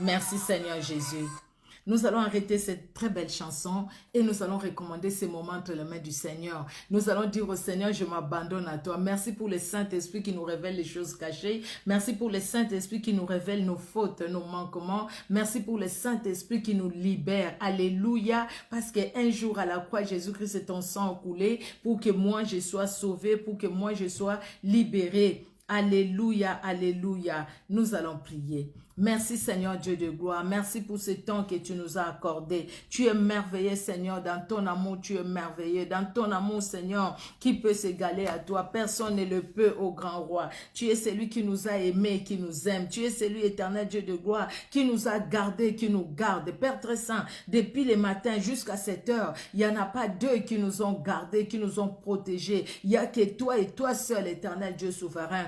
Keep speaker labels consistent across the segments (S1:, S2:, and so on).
S1: Merci Seigneur Jésus. Nous allons arrêter cette très belle chanson et nous allons recommander ces moments entre les mains du Seigneur. Nous allons dire au Seigneur, je m'abandonne à toi. Merci pour le Saint-Esprit qui nous révèle les choses cachées. Merci pour le Saint-Esprit qui nous révèle nos fautes, nos manquements. Merci pour le Saint-Esprit qui nous libère. Alléluia. Parce qu'un jour à la croix, Jésus-Christ est ton sang coulé pour que moi je sois sauvé, pour que moi je sois libéré. Alléluia, alléluia. Nous allons prier. Merci Seigneur Dieu de gloire. Merci pour ce temps que tu nous as accordé. Tu es merveilleux Seigneur. Dans ton amour, tu es merveilleux. Dans ton amour Seigneur, qui peut s'égaler à toi? Personne ne le peut, ô grand roi. Tu es celui qui nous a aimés, qui nous aime. Tu es celui éternel Dieu de gloire, qui nous a gardés, qui nous garde. Père très saint, depuis le matin jusqu'à cette heure, il n'y en a pas deux qui nous ont gardés, qui nous ont protégés. Il n'y a que toi et toi seul, éternel Dieu souverain.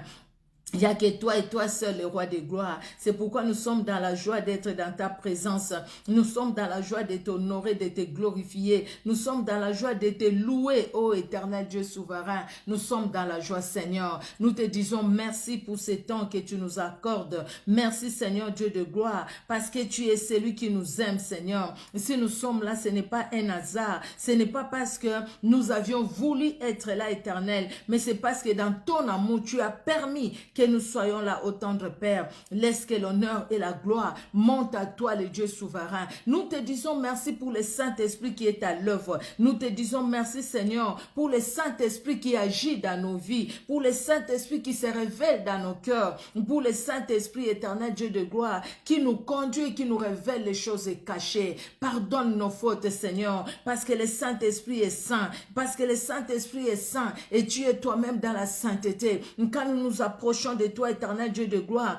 S1: Il n'y a que toi et toi seul, le roi des gloires. C'est pourquoi nous sommes dans la joie d'être dans ta présence. Nous sommes dans la joie de t'honorer, de te glorifier. Nous sommes dans la joie de te louer, ô éternel Dieu souverain. Nous sommes dans la joie, Seigneur. Nous te disons merci pour ce temps que tu nous accordes. Merci, Seigneur Dieu de gloire, parce que tu es celui qui nous aime, Seigneur. Si nous sommes là, ce n'est pas un hasard. Ce n'est pas parce que nous avions voulu être là, éternel, mais c'est parce que dans ton amour, tu as permis que nous soyons là, ô tendre Père. Laisse que l'honneur et la gloire montent à toi, le Dieu souverain. Nous te disons merci pour le Saint-Esprit qui est à l'œuvre. Nous te disons merci, Seigneur, pour le Saint-Esprit qui agit dans nos vies, pour le Saint-Esprit qui se révèle dans nos cœurs, pour le Saint-Esprit éternel, Dieu de gloire, qui nous conduit, qui nous révèle les choses cachées. Pardonne nos fautes, Seigneur, parce que le Saint-Esprit est saint, parce que le Saint-Esprit est saint, et tu es toi-même dans la sainteté. Quand nous nous approchons de toi, éternel Dieu de gloire,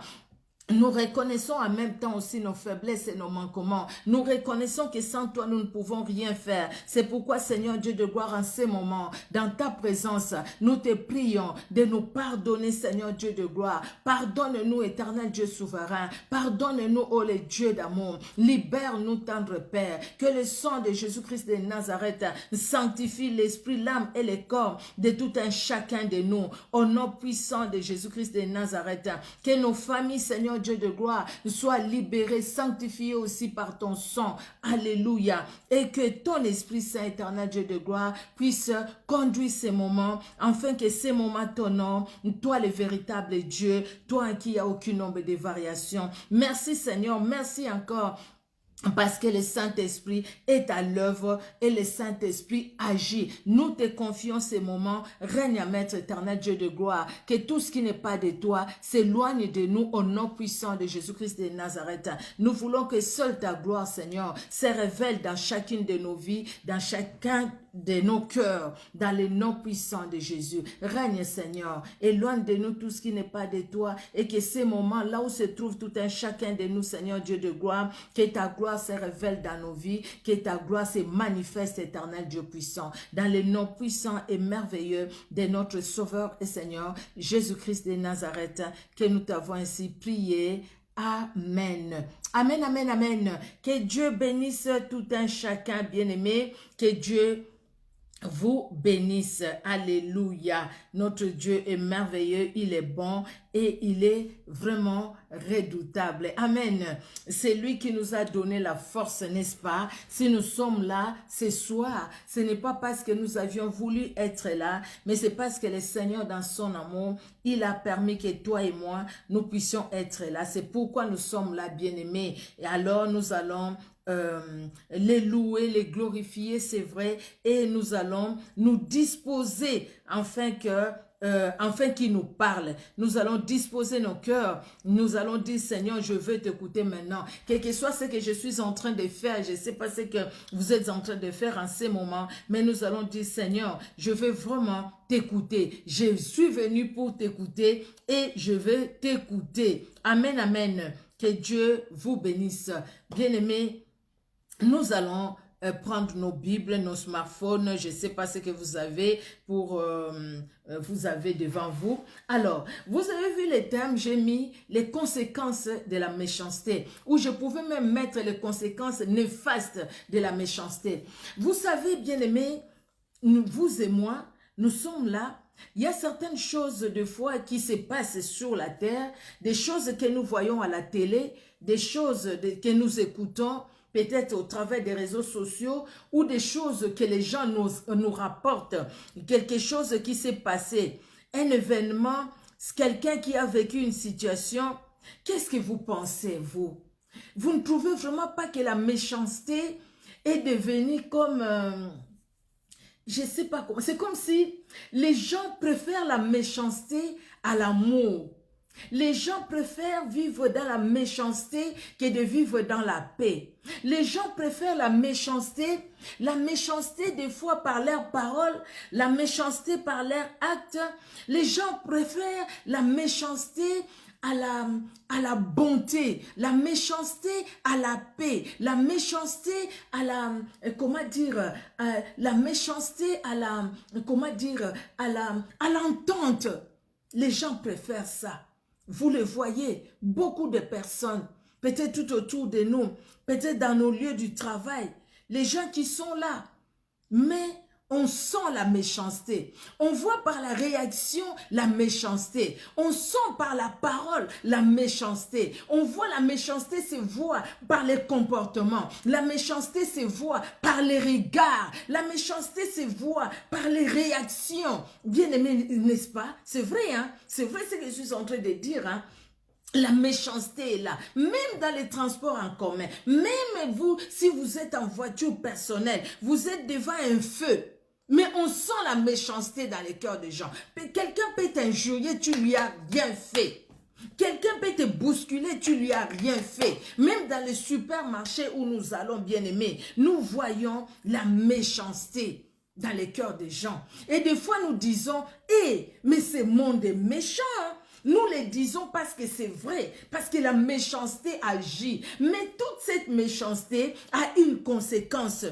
S1: nous reconnaissons en même temps aussi nos faiblesses et nos manquements. Nous reconnaissons que sans toi, nous ne pouvons rien faire. C'est pourquoi, Seigneur Dieu de gloire, en ces moments, dans ta présence, nous te prions de nous pardonner, Seigneur Dieu de gloire. Pardonne-nous, éternel Dieu souverain. Pardonne-nous, ô les dieux d'amour. Libère-nous, tendre Père. Que le sang de Jésus-Christ de Nazareth sanctifie l'esprit, l'âme et le corps de tout un chacun de nous. Au nom puissant de Jésus-Christ de Nazareth. Que nos familles, Seigneur Dieu de gloire, sois libéré, sanctifié aussi par ton sang. Alléluia. Et que ton Esprit Saint éternel Dieu de gloire puisse conduire ces moments, afin que ces moments t'honorent, toi le véritable Dieu, toi en qui il n'y a aucune ombre de variation. Merci Seigneur, merci encore. Parce que le Saint-Esprit est à l'œuvre et le Saint-Esprit agit. Nous te confions ces moments. Règne à Maître éternel Dieu de gloire. Que tout ce qui n'est pas de toi s'éloigne de nous au nom puissant de Jésus-Christ de Nazareth. Nous voulons que seule ta gloire, Seigneur, se révèle dans chacune de nos vies, dans chacun de nos cœurs, dans le nom puissant de Jésus. Règne, Seigneur. Éloigne de nous tout ce qui n'est pas de toi et que ces moments, là où se trouve tout un chacun de nous, Seigneur Dieu de gloire, que ta gloire se révèle dans nos vies, que ta gloire se manifeste, éternel Dieu puissant, dans le nom puissant et merveilleux de notre Sauveur et Seigneur, Jésus-Christ de Nazareth, que nous t'avons ainsi prié. Amen. Amen, amen, amen. Que Dieu bénisse tout un chacun bien-aimé, que Dieu vous bénisse. Alléluia. Notre Dieu est merveilleux, il est bon et il est vraiment redoutable. Amen. C'est lui qui nous a donné la force, n'est-ce pas? Si nous sommes là ce soir, ce n'est pas parce que nous avions voulu être là, mais c'est parce que le Seigneur, dans son amour, il a permis que toi et moi, nous puissions être là. C'est pourquoi nous sommes là, bien-aimés. Et alors, nous allons les louer, les glorifier, c'est vrai, et nous allons nous disposer afin qu'il nous parle. Nous allons disposer nos cœurs. Nous allons dire, Seigneur, je veux t'écouter maintenant. Quel que soit ce que je suis en train de faire, je ne sais pas ce que vous êtes en train de faire en ces moments, mais nous allons dire, Seigneur, je veux vraiment t'écouter. Je suis venu pour t'écouter et je veux t'écouter. Amen, amen. Que Dieu vous bénisse. Bien-aimés, nous allons prendre nos Bibles, nos smartphones, je ne sais pas ce que vous avez vous avez devant vous. Alors, vous avez vu les thèmes, j'ai mis les conséquences de la méchanceté, ou je pouvais même mettre les conséquences néfastes de la méchanceté. Vous savez, bien-aimés, vous et moi, nous sommes là il y a certaines choses de foi qui se passent sur la terre, des choses que nous voyons à la télé, des choses que nous écoutons, peut-être au travers des réseaux sociaux, ou des choses que les gens nous rapportent, quelque chose qui s'est passé, un événement, quelqu'un qui a vécu une situation. Qu'est-ce que vous pensez, vous? Vous ne trouvez vraiment pas que la méchanceté est devenue comme... je ne sais pas comment. C'est comme si les gens préfèrent la méchanceté à l'amour. Les gens préfèrent vivre dans la méchanceté que de vivre dans la paix. Les gens préfèrent la méchanceté des fois par leurs paroles, la méchanceté par leurs actes. Les gens préfèrent la méchanceté à la bonté, la méchanceté à la paix, la méchanceté à la, comment dire, la méchanceté à la, comment dire, à l'entente. Les gens préfèrent ça. Vous le voyez, beaucoup de personnes, peut-être tout autour de nous, peut-être dans nos lieux du travail, les gens qui sont là, mais on sent la méchanceté. On voit par la réaction la méchanceté. On sent par la parole la méchanceté. On voit la méchanceté se voit par les comportements. La méchanceté se voit par les regards. La méchanceté se voit par les réactions. Bien aimé, n'est-ce pas? C'est vrai, hein? C'est vrai ce que je suis en train de dire, hein? La méchanceté est là, même dans les transports en commun, même vous, si vous êtes en voiture personnelle, vous êtes devant un feu, mais on sent la méchanceté dans les cœurs des gens. Quelqu'un peut t'injurier, tu lui as rien fait. Quelqu'un peut te bousculer, tu lui as rien fait. Même dans les supermarchés où nous allons, bien aimés, nous voyons la méchanceté dans les cœurs des gens. Et des fois nous disons, mais ce monde est méchant, hein? Nous le disons parce que c'est vrai, parce que la méchanceté agit. Mais toute cette méchanceté a une conséquence.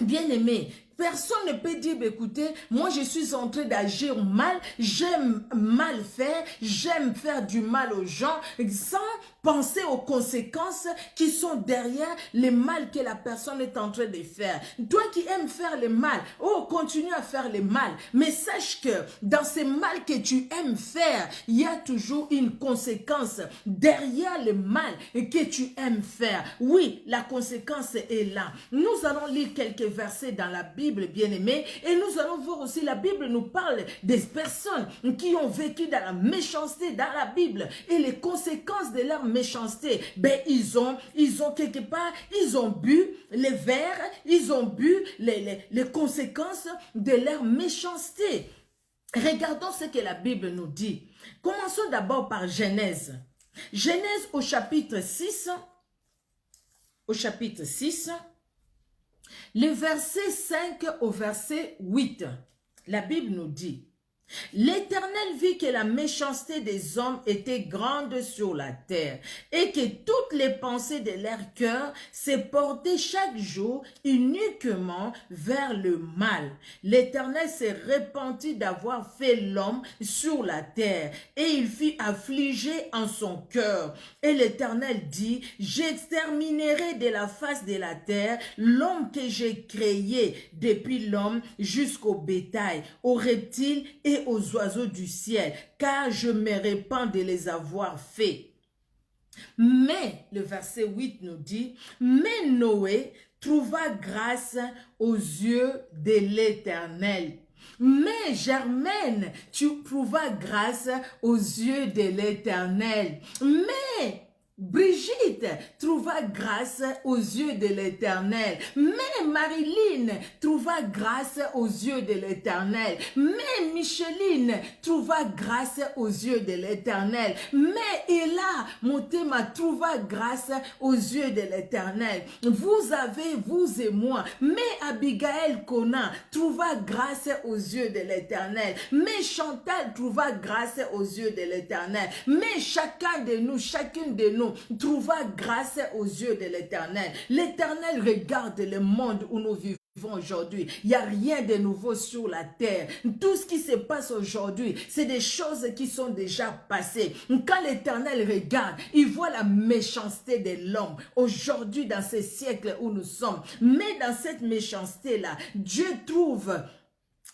S1: Bien aimé, personne ne peut dire, écoutez, moi je suis en train d'agir mal, j'aime mal faire, j'aime faire du mal aux gens, sans penser aux conséquences qui sont derrière le mal que la personne est en train de faire. Toi qui aimes faire le mal, continue à faire le mal, mais sache que dans ce mal que tu aimes faire, il y a toujours une conséquence derrière le mal que tu aimes faire. Oui, la conséquence est là. Nous allons lire quelques versets dans la Bible, bien-aimés, et nous allons voir aussi, la Bible nous parle des personnes qui ont vécu dans la méchanceté dans la Bible et les conséquences de leur méchanceté. Ben, ils ont quelque part, ils ont bu les vers, ils ont bu les conséquences de leur méchanceté. Regardons ce que la Bible nous dit. Commençons d'abord par Genèse. Genèse au chapitre 6. Au chapitre 6. Le verset 5 au verset 8. La Bible nous dit: L'Éternel vit que la méchanceté des hommes était grande sur la terre et que toutes les pensées de leur cœur se portaient chaque jour uniquement vers le mal. L'Éternel se repentit d'avoir fait l'homme sur la terre et il fut affligé en son cœur. Et l'Éternel dit: J'exterminerai de la face de la terre l'homme que j'ai créé, depuis l'homme jusqu'au bétail, aux reptiles et aux oiseaux du ciel, car je me répands de les avoir faits. Mais, le verset 8 nous dit, mais Noé trouva grâce aux yeux de l'Éternel. Mais Germaine, tu trouveras grâce aux yeux de l'Éternel. Mais Brigitte trouva grâce aux yeux de l'Éternel. Mais Marilyn trouva grâce aux yeux de l'Éternel. Mais Micheline trouva grâce aux yeux de l'Éternel. Mais Ella Motema trouva grâce aux yeux de l'Éternel. Vous et moi. Mais Abigail Conan trouva grâce aux yeux de l'Éternel. Mais Chantal trouva grâce aux yeux de l'Éternel. Mais chacun de nous, chacune de nous trouva grâce aux yeux de l'Éternel. L'Éternel regarde le monde où nous vivons aujourd'hui. Il n'y a rien de nouveau sur la terre. Tout ce qui se passe aujourd'hui, c'est des choses qui sont déjà passées. Quand l'Éternel regarde, il voit la méchanceté de l'homme aujourd'hui dans ce siècle où nous sommes. Mais dans cette méchanceté-là,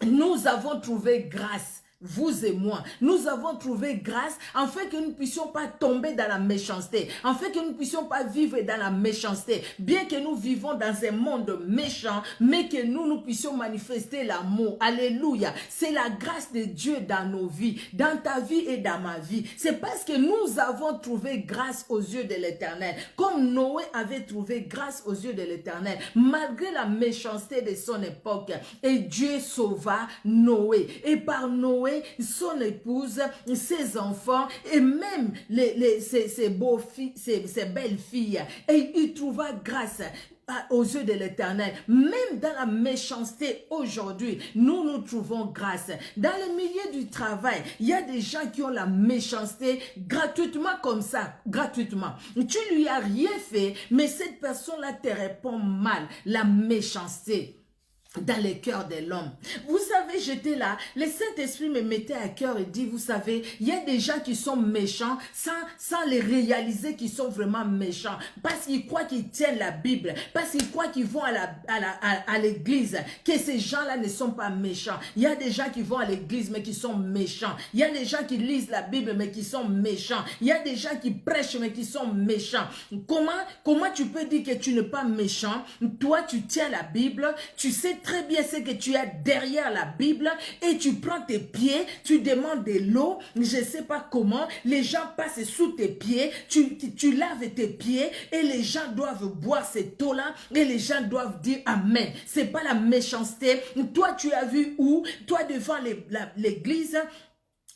S1: nous avons trouvé grâce vous et moi, nous avons trouvé grâce afin que nous ne puissions pas tomber dans la méchanceté, afin que nous ne puissions pas vivre dans la méchanceté, bien que nous vivons dans un monde méchant, mais que nous puissions manifester l'amour. Alléluia. C'est la grâce de Dieu dans nos vies, dans ta vie et dans ma vie. C'est parce que nous avons trouvé grâce aux yeux de l'Éternel, comme Noé avait trouvé grâce aux yeux de l'Éternel, malgré la méchanceté de son époque. Et Dieu sauva Noé. Et par Noé, son épouse, ses enfants et même ses belles-filles. Et il trouva grâce aux yeux de l'Éternel. Même dans la méchanceté aujourd'hui, nous trouvons grâce. Dans le milieu du travail, il y a des gens qui ont la méchanceté gratuitement comme ça, gratuitement. Tu lui as rien fait, mais cette personne-là te répond mal. La méchanceté dans le cœur de l'homme. Vous savez, j'étais là, le Saint-Esprit me mettait à cœur et dit, vous savez, il y a des gens qui sont méchants sans les réaliser qu'ils sont vraiment méchants, parce qu'ils croient qu'ils tiennent la Bible, parce qu'ils croient qu'ils vont à l'église, que ces gens-là ne sont pas méchants. Il y a des gens qui vont à l'église mais qui sont méchants. Il y a des gens qui lisent la Bible mais qui sont méchants. Il y a des gens qui prêchent mais qui sont méchants. Comment tu peux dire que tu n'es pas méchant? Toi, tu tiens la Bible, tu sais très bien ce que tu as derrière la Bible et tu prends tes pieds, tu demandes de l'eau, je ne sais pas comment, les gens passent sous tes pieds, tu laves tes pieds et les gens doivent boire cette eau-là et les gens doivent dire Amen. Ce n'est pas la méchanceté. Toi, tu as vu où? Toi, devant l'église,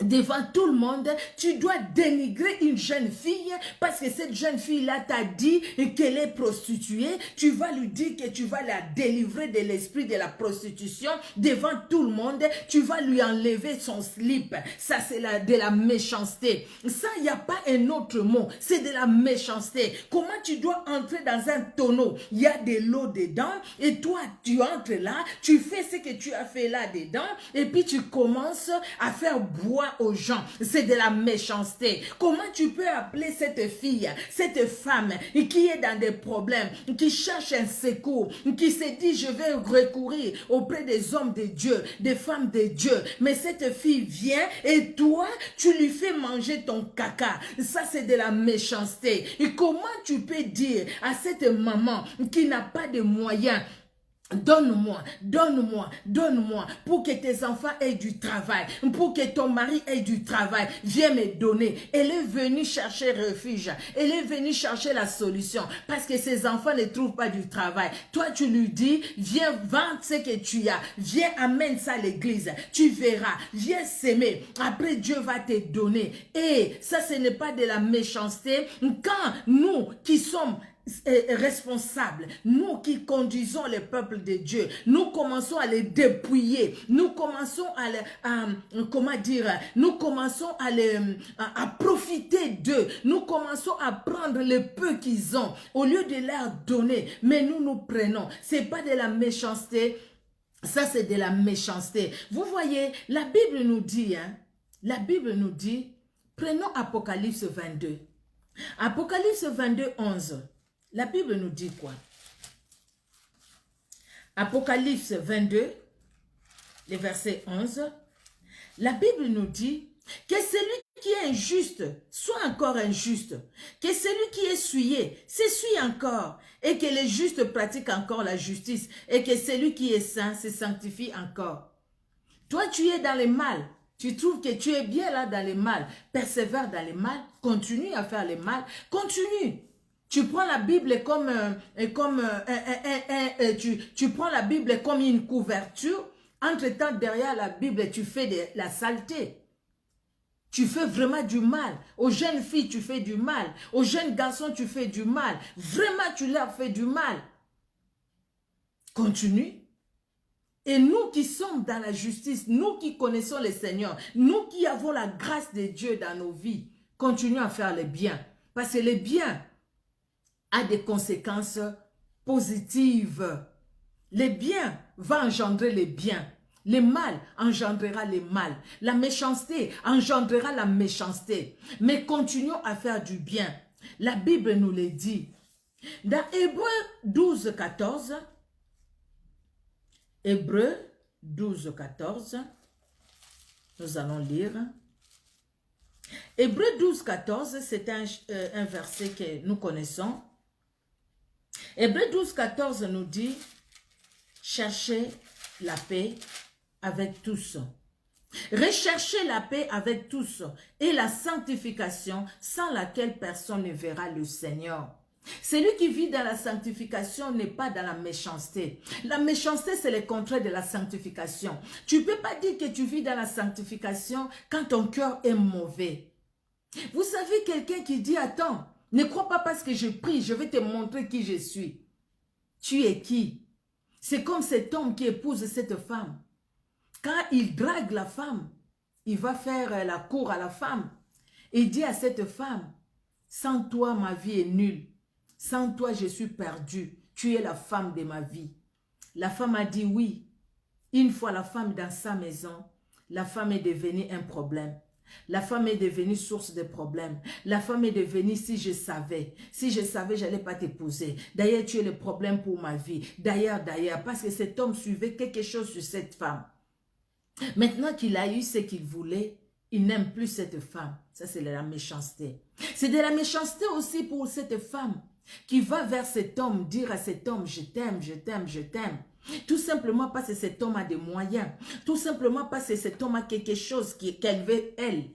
S1: devant tout le monde, tu dois dénigrer une jeune fille parce que cette jeune fille-là t'a dit qu'elle est prostituée. Tu vas lui dire que tu vas la délivrer de l'esprit de la prostitution devant tout le monde. Tu vas lui enlever son slip. Ça, c'est de la méchanceté. Ça, il n'y a pas un autre mot. C'est de la méchanceté. Comment tu dois entrer dans un tonneau? Il y a de l'eau dedans et toi, tu entres là, tu fais ce que tu as fait là dedans et puis tu commences à faire boire aux gens. C'est de la méchanceté. Comment tu peux appeler cette fille, cette femme qui est dans des problèmes, qui cherche un secours, qui se dit je vais recourir auprès des hommes de Dieu, des femmes de Dieu, mais cette fille vient et toi tu lui fais manger ton caca. Ça c'est de la méchanceté. Et comment tu peux dire à cette maman qui n'a pas de moyens, donne-moi, donne-moi, donne-moi, pour que tes enfants aient du travail, pour que ton mari ait du travail, viens me donner. Elle est venue chercher refuge, elle est venue chercher la solution, parce que ses enfants ne trouvent pas du travail. Toi, tu lui dis, viens vendre ce que tu as, viens amène ça à l'église, tu verras, viens s'aimer, après Dieu va te donner. Et ça, ce n'est pas de la méchanceté. Quand nous qui sommes responsables, nous qui conduisons le peuple de Dieu, nous commençons à les dépouiller, nous commençons à profiter d'eux, nous commençons à prendre le peu qu'ils ont au lieu de leur donner, mais nous prenons. C'est pas de la méchanceté, ça c'est de la méchanceté. Vous voyez, la Bible nous dit, prenons Apocalypse 22. Apocalypse 22, 11. La Bible nous dit quoi? Apocalypse 22, le verset 11. La Bible nous dit que celui qui est injuste soit encore injuste, que celui qui est souillé s'essuie encore, et que les justes pratiquent encore la justice, et que celui qui est saint se sanctifie encore. Toi, tu es dans le mal. Tu trouves que tu es bien là dans le mal. Persévère dans le mal. Continue à faire le mal. Continue. Tu prends la Bible tu prends la Bible comme une couverture. Entre-temps, derrière la Bible, tu fais de la saleté. Tu fais vraiment du mal. Aux jeunes filles, tu fais du mal. Aux jeunes garçons, tu fais du mal. Vraiment, tu leur fais du mal. Continue. Et nous qui sommes dans la justice, nous qui connaissons le Seigneur, nous qui avons la grâce de Dieu dans nos vies, continuons à faire le bien. Parce que le bien a des conséquences positives. Le bien va engendrer le bien. Le mal engendrera le mal. La méchanceté engendrera la méchanceté. Mais continuons à faire du bien. La Bible nous le dit. Dans Hébreux 12, 14, Hébreux 12, 14, Nous allons lire. Hébreux 12, 14, c'est un verset que nous connaissons. Hébreux 12, 14 nous dit, cherchez la paix avec tous. Recherchez la paix avec tous et la sanctification sans laquelle personne ne verra le Seigneur. Celui qui vit dans la sanctification n'est pas dans la méchanceté. La méchanceté, c'est le contraire de la sanctification. Tu ne peux pas dire que tu vis dans la sanctification quand ton cœur est mauvais. Vous savez, quelqu'un qui dit, attends, ne crois pas parce que je prie, je vais te montrer qui je suis. Tu es qui? C'est comme cet homme qui épouse cette femme. Quand il drague la femme, il va faire la cour à la femme. Il dit à cette femme, sans toi, ma vie est nulle. Sans toi, je suis perdu. Tu es la femme de ma vie. La femme a dit oui. Une fois la femme dans sa maison, la femme est devenue un problème. La femme est devenue source de problèmes. La femme est devenue, si je savais, je n'allais pas t'épouser. D'ailleurs, tu es le problème pour ma vie. D'ailleurs, parce que cet homme suivait quelque chose sur cette femme. Maintenant qu'il a eu ce qu'il voulait, il n'aime plus cette femme. Ça, c'est de la méchanceté. C'est de la méchanceté aussi pour cette femme qui va vers cet homme, dire à cet homme, je t'aime, je t'aime, je t'aime. Tout simplement parce que cet homme a des moyens. Tout simplement parce que cet homme a quelque chose qu'elle veut, elle.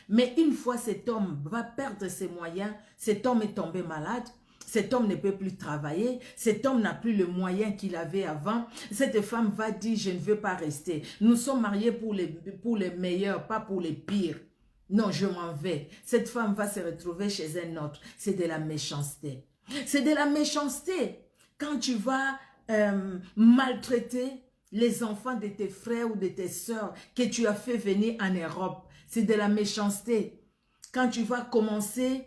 S1: Mais une fois cet homme va perdre ses moyens, cet homme est tombé malade, cet homme ne peut plus travailler, cet homme n'a plus le moyen qu'il avait avant. Cette femme va dire, je ne veux pas rester. Nous sommes mariés pour les meilleurs, pas pour les pires. Non, je m'en vais. Cette femme va se retrouver chez un autre. C'est de la méchanceté. C'est de la méchanceté quand tu vas maltraiter les enfants de tes frères ou de tes sœurs que tu as fait venir en Europe. C'est de la méchanceté. Quand tu vas commencer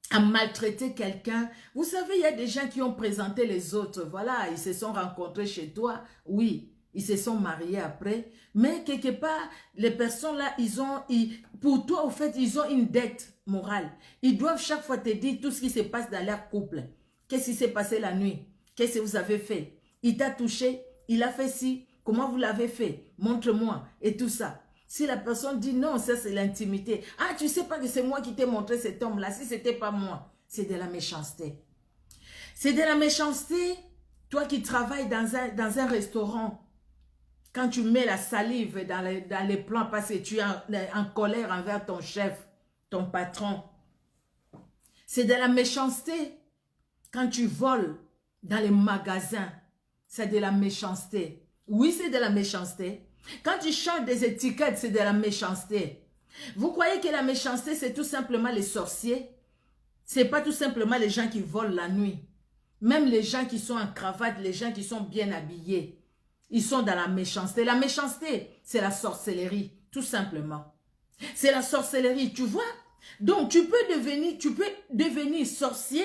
S1: à maltraiter quelqu'un, vous savez, il y a des gens qui ont présenté les autres. Voilà, ils se sont rencontrés chez toi. Oui, ils se sont mariés après. Mais quelque part, les personnes là, pour toi, au fait, ils ont une dette morale. Ils doivent chaque fois te dire tout ce qui se passe dans leur couple. Qu'est-ce qui s'est passé la nuit? Qu'est-ce que vous avez fait? Il t'a touché? Il a fait ci? Comment vous l'avez fait? Montre-moi. Et tout ça. Si la personne dit non, ça c'est l'intimité. Ah, tu sais pas que c'est moi qui t'ai montré cet homme-là. Si c'était pas moi, c'est de la méchanceté. C'est de la méchanceté. Toi qui travailles dans un restaurant, quand tu mets la salive dans les plans parce que tu es en colère envers ton chef, ton patron. C'est de la méchanceté. Quand tu voles dans les magasins, c'est de la méchanceté. Oui, c'est de la méchanceté. Quand tu changes des étiquettes, c'est de la méchanceté. Vous croyez que la méchanceté, c'est tout simplement les sorciers? C'est pas tout simplement les gens qui volent la nuit. Même les gens qui sont en cravate, les gens qui sont bien habillés, ils sont dans la méchanceté. La méchanceté, c'est la sorcellerie, tout simplement. C'est la sorcellerie, tu vois? Donc, tu peux devenir sorcier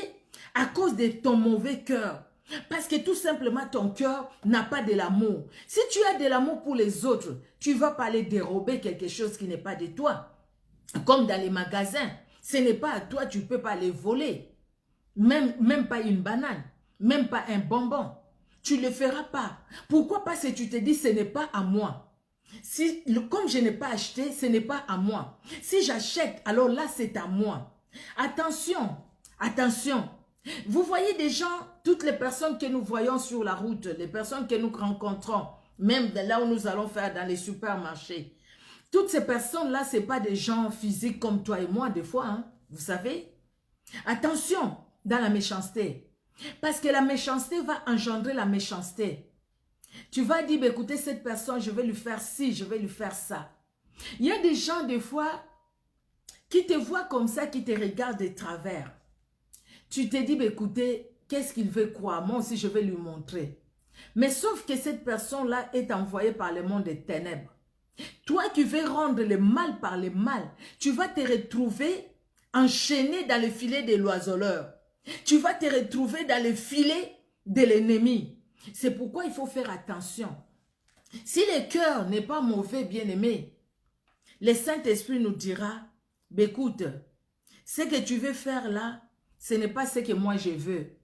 S1: à cause de ton mauvais cœur. Parce que tout simplement, ton cœur n'a pas de l'amour. Si tu as de l'amour pour les autres, tu ne vas pas aller dérober quelque chose qui n'est pas de toi. Comme dans les magasins, ce n'est pas à toi, tu ne peux pas les voler. Même pas une banane, même pas un bonbon. Tu ne le feras pas. Pourquoi? Parce que tu te dis, ce n'est pas à moi. Comme je n'ai pas acheté, ce n'est pas à moi. Si j'achète, alors là, c'est à moi. Attention, attention. Vous voyez des gens, toutes les personnes que nous voyons sur la route, les personnes que nous rencontrons, même là où nous allons faire dans les supermarchés. Toutes ces personnes-là, ce n'est pas des gens physiques comme toi et moi, des fois, hein, vous savez. Attention dans la méchanceté. Parce que la méchanceté va engendrer la méchanceté. Tu vas dire, bah, écoutez, cette personne, je vais lui faire ci, je vais lui faire ça. Il y a des gens, des fois, qui te voient comme ça, qui te regardent de travers. Tu te dis, bah, écoutez, qu'est-ce qu'il veut croire? Moi aussi, je vais lui montrer. Mais sauf que cette personne-là est envoyée par le monde des ténèbres. Toi qui veux rendre le mal par le mal, tu vas te retrouver enchaîné dans le filet de l'oiseleur. Tu vas te retrouver dans le filet de l'ennemi. C'est pourquoi il faut faire attention. Si le cœur n'est pas mauvais, bien-aimé, le Saint-Esprit nous dira, bah, écoute, ce que tu veux faire là, ce n'est pas ce que moi je veux.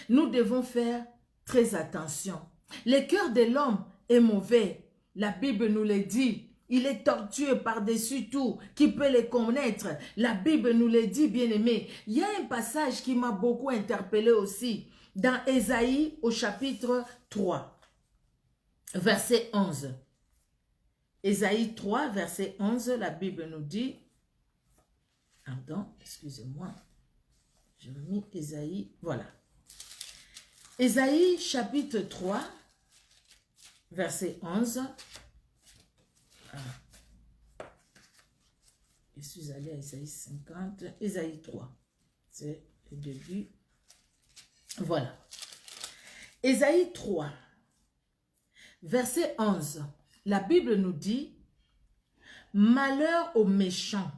S1: Nous devons faire très attention. Le cœur de l'homme est mauvais. La Bible nous le dit. Il est tortueux par-dessus tout. Qui peut les connaître? La Bible nous le dit, bien-aimés. Il y a un passage qui m'a beaucoup interpellé aussi. Dans Ésaïe au chapitre 3, verset 11. Ésaïe 3, verset 11, la Bible nous dit... Pardon, excusez-moi. J'ai mis Ésaïe, voilà. Ésaïe chapitre 3, verset 11. Je suis allé à Ésaïe 50, Ésaïe 3. C'est le début. Voilà. Ésaïe 3, verset 11. La Bible nous dit, « Malheur aux méchants,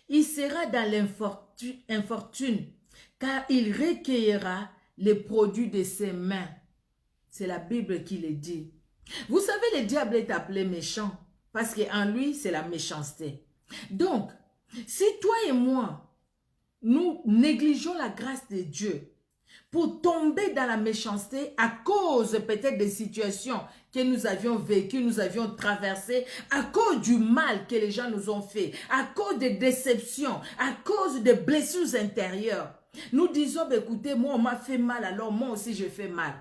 S1: il sera dans l'infortune, car il recueillera les produits de ses mains. » C'est la Bible qui le dit. Vous savez, le diable est appelé méchant, parce qu'en lui, c'est la méchanceté. Donc, si toi et moi, nous négligeons la grâce de Dieu pour tomber dans la méchanceté à cause peut-être des situations que nous avions vécues, nous avions traversées, à cause du mal que les gens nous ont fait, à cause des déceptions, à cause des blessures intérieures, nous disons, écoutez, moi on m'a fait mal, alors moi aussi je fais mal.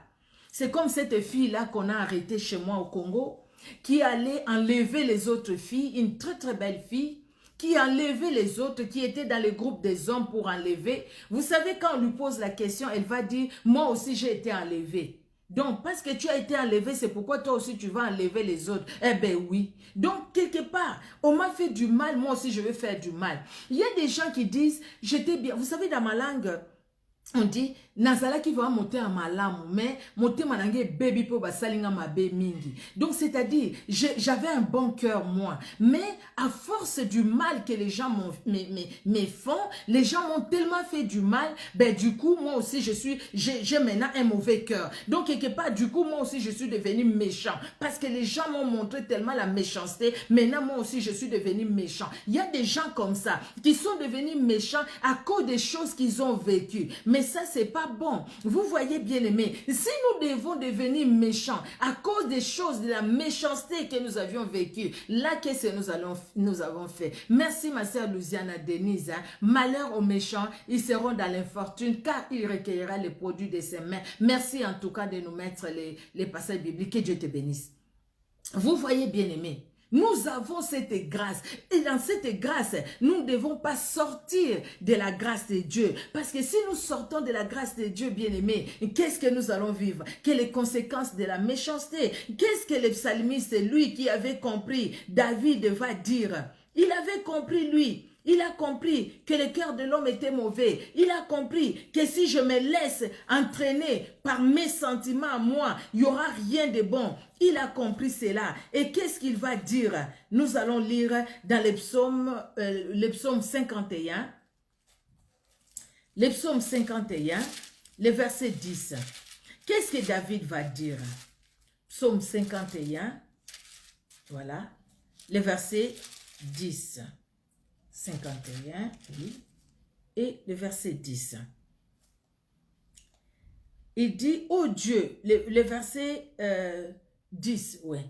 S1: C'est comme cette fille-là qu'on a arrêtée chez moi au Congo, qui allait enlever les autres filles, une très très belle fille, qui enlevait les autres, qui étaient dans les groupes des hommes pour enlever. Vous savez, quand on lui pose la question, elle va dire, moi aussi j'ai été enlevée. Donc, parce que tu as été enlevé, c'est pourquoi toi aussi tu vas enlever les autres. Eh bien oui. Donc, quelque part, on m'a fait du mal, moi aussi je vais faire du mal. Il y a des gens qui disent, j'étais bien. Vous savez, dans ma langue, on dit, Nazala qui va monter à malamu, mais monter manangé baby po basalinga mabe mingi. Donc, c'est-à-dire, j'avais un bon cœur, moi. Mais, à force du mal que les gens me font, les gens m'ont tellement fait du mal, ben, du coup, moi aussi, j'ai maintenant un mauvais cœur. Donc, quelque part, du coup, moi aussi, je suis devenu méchant. Parce que les gens m'ont montré tellement la méchanceté, maintenant, moi aussi, je suis devenu méchant. Il y a des gens comme ça, qui sont devenus méchants à cause des choses qu'ils ont vécues. Mais ça, c'est pas bon. Vous voyez, bien aimé, si nous devons devenir méchants à cause des choses, de la méchanceté que nous avions vécues, là, qu'est-ce que nous avons fait? Merci, ma sœur Louisiana Denise. Hein? Malheur aux méchants, ils seront dans l'infortune, car il recueillera les produits de ses mains. Merci en tout cas de nous mettre les passages bibliques. Que Dieu te bénisse. Vous voyez, bien aimé, nous avons cette grâce. Et dans cette grâce, nous ne devons pas sortir de la grâce de Dieu. Parce que si nous sortons de la grâce de Dieu, bien-aimé, qu'est-ce que nous allons vivre? Quelles sont les conséquences de la méchanceté? Qu'est-ce que le psalmiste, lui qui avait compris, David va dire? Il avait compris, lui. Il a compris que le cœur de l'homme était mauvais. Il a compris que si je me laisse entraîner par mes sentiments à moi, il n'y aura rien de bon. Il a compris cela. Et qu'est-ce qu'il va dire? Nous allons lire dans le psaume 51. Le psaume 51, le verset 10. Qu'est-ce que David va dire? Psaume 51, voilà, le verset 10. 51, oui, et le verset 10. Il dit, oh Dieu, le verset 10, oui.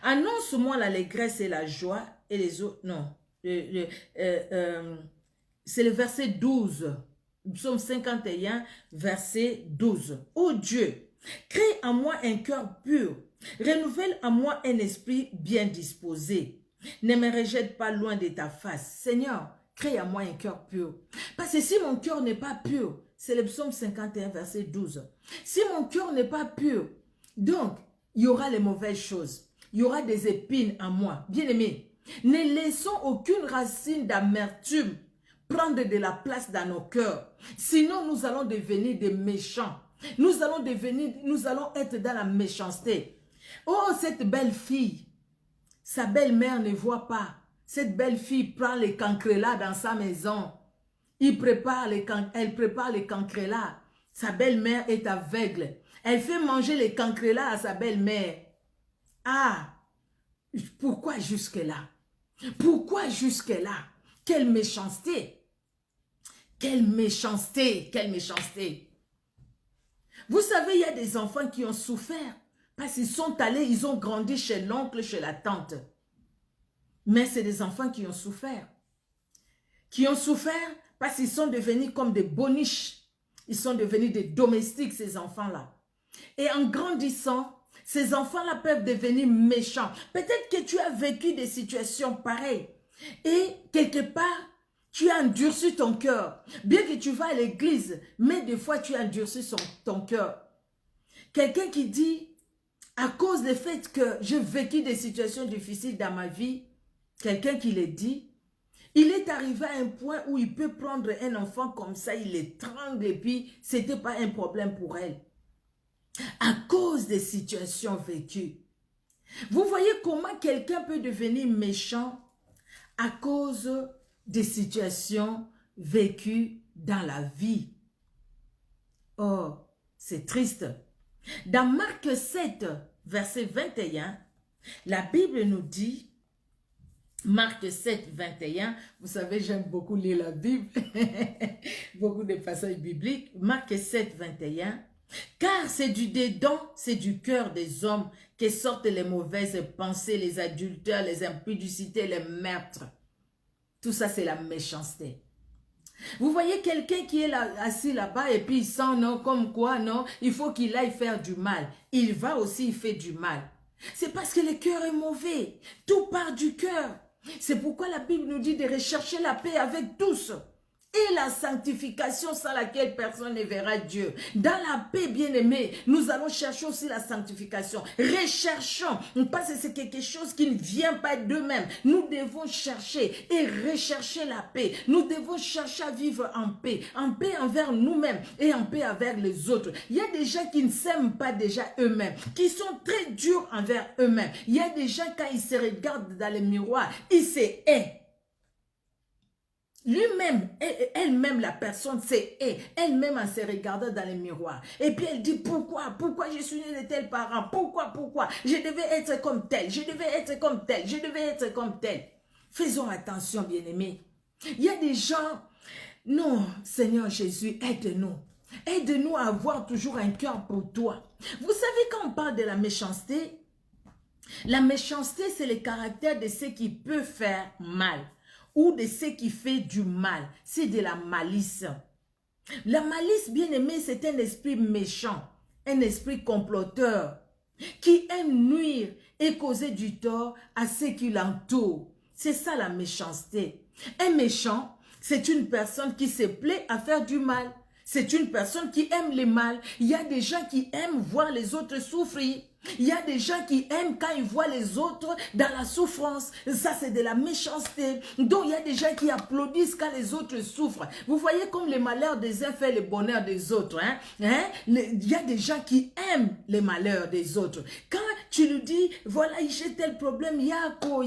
S1: Annonce-moi l'allégresse et la joie et les autres, non, c'est le verset 12, psaume 51, verset 12. Oh Dieu, crée en moi un cœur pur, renouvelle en moi un esprit bien disposé. Ne me rejette pas loin de ta face. Seigneur, crée en moi un cœur pur. Parce que si mon cœur n'est pas pur, c'est le psaume 51, verset 12. Si mon cœur n'est pas pur, donc, il y aura les mauvaises choses. Il y aura des épines en moi. Bien-aimés, ne laissons aucune racine d'amertume prendre de la place dans nos cœurs. Sinon, nous allons devenir des méchants. Nous allons être dans la méchanceté. Oh, cette belle fille, sa belle-mère ne voit pas. Cette belle fille prend les cancrelats dans sa maison. Elle prépare les cancrelats. Sa belle-mère est aveugle. Elle fait manger les cancrelats à sa belle-mère. Ah, pourquoi jusque-là? Pourquoi jusque-là? Quelle méchanceté! Quelle méchanceté! Quelle méchanceté! Vous savez, il y a des enfants qui ont souffert. Parce qu'ils sont allés, ils ont grandi chez l'oncle, chez la tante. Mais c'est des enfants qui ont souffert. Qui ont souffert parce qu'ils sont devenus comme des boniches. Ils sont devenus des domestiques, ces enfants-là. Et en grandissant, ces enfants-là peuvent devenir méchants. Peut-être que tu as vécu des situations pareilles. Et quelque part, tu as endurci ton cœur. Bien que tu vas à l'église, mais des fois tu as endurci ton cœur. Quelqu'un qui dit, à cause du fait que j'ai vécu des situations difficiles dans ma vie, quelqu'un qui le dit, il est arrivé à un point où il peut prendre un enfant comme ça, il l'étrangle et puis ce n'était pas un problème pour elle. À cause des situations vécues. Vous voyez comment quelqu'un peut devenir méchant à cause des situations vécues dans la vie. Oh, c'est triste. Dans Marc 7, verset 21, la Bible nous dit, Marc 7, 21, vous savez, j'aime beaucoup lire la Bible, beaucoup de passages bibliques. Marc 7, 21, car c'est du dédain, c'est du cœur des hommes que sortent les mauvaises pensées, les adultères, les impudicités, les meurtres. Tout ça, c'est la méchanceté. Vous voyez quelqu'un qui est là, assis là-bas et puis il sent non, comme quoi, non, il faut qu'il aille faire du mal. Il va aussi, il fait du mal. C'est parce que le cœur est mauvais. Tout part du cœur. C'est pourquoi la Bible nous dit de rechercher la paix avec tous. Et la sanctification sans laquelle personne ne verra Dieu. Dans la paix, bien-aimée, nous allons chercher aussi la sanctification. Recherchons, parce que c'est quelque chose qui ne vient pas d'eux-mêmes. Nous devons chercher et rechercher la paix. Nous devons chercher à vivre en paix envers nous-mêmes et en paix avec les autres. Il y a des gens qui ne s'aiment pas déjà eux-mêmes, qui sont très durs envers eux-mêmes. Il y a des gens, quand ils se regardent dans le miroir, ils se haïssent. Lui-même, elle-même, la personne s'est elle-même en se regardant dans le miroir. Et puis elle dit, pourquoi je suis née de tels parents? Pourquoi je devais être comme tel, je devais être comme tel, je devais être comme tel. Faisons attention, bien-aimés. Il y a des gens, non, Seigneur Jésus, aide-nous. Aide-nous à avoir toujours un cœur pour toi. Vous savez, quand on parle de la méchanceté c'est le caractère de ce qui peut faire mal. Ou de ce qui fait du mal, c'est de la malice. La malice, bien aimé, c'est un esprit méchant, un esprit comploteur, qui aime nuire et causer du tort à ceux qui l'entourent. C'est ça la méchanceté. Un méchant, c'est une personne qui se plaît à faire du mal. C'est une personne qui aime le mal. Il y a des gens qui aiment voir les autres souffrir. Il y a des gens qui aiment quand ils voient les autres dans la souffrance. Ça, c'est de la méchanceté. Donc, il y a des gens qui applaudissent quand les autres souffrent. Vous voyez comme le malheur des uns fait le bonheur des autres. Il y a des gens qui aiment les malheurs des autres. Quand tu lui dis, voilà, j'ai tel problème, Yako.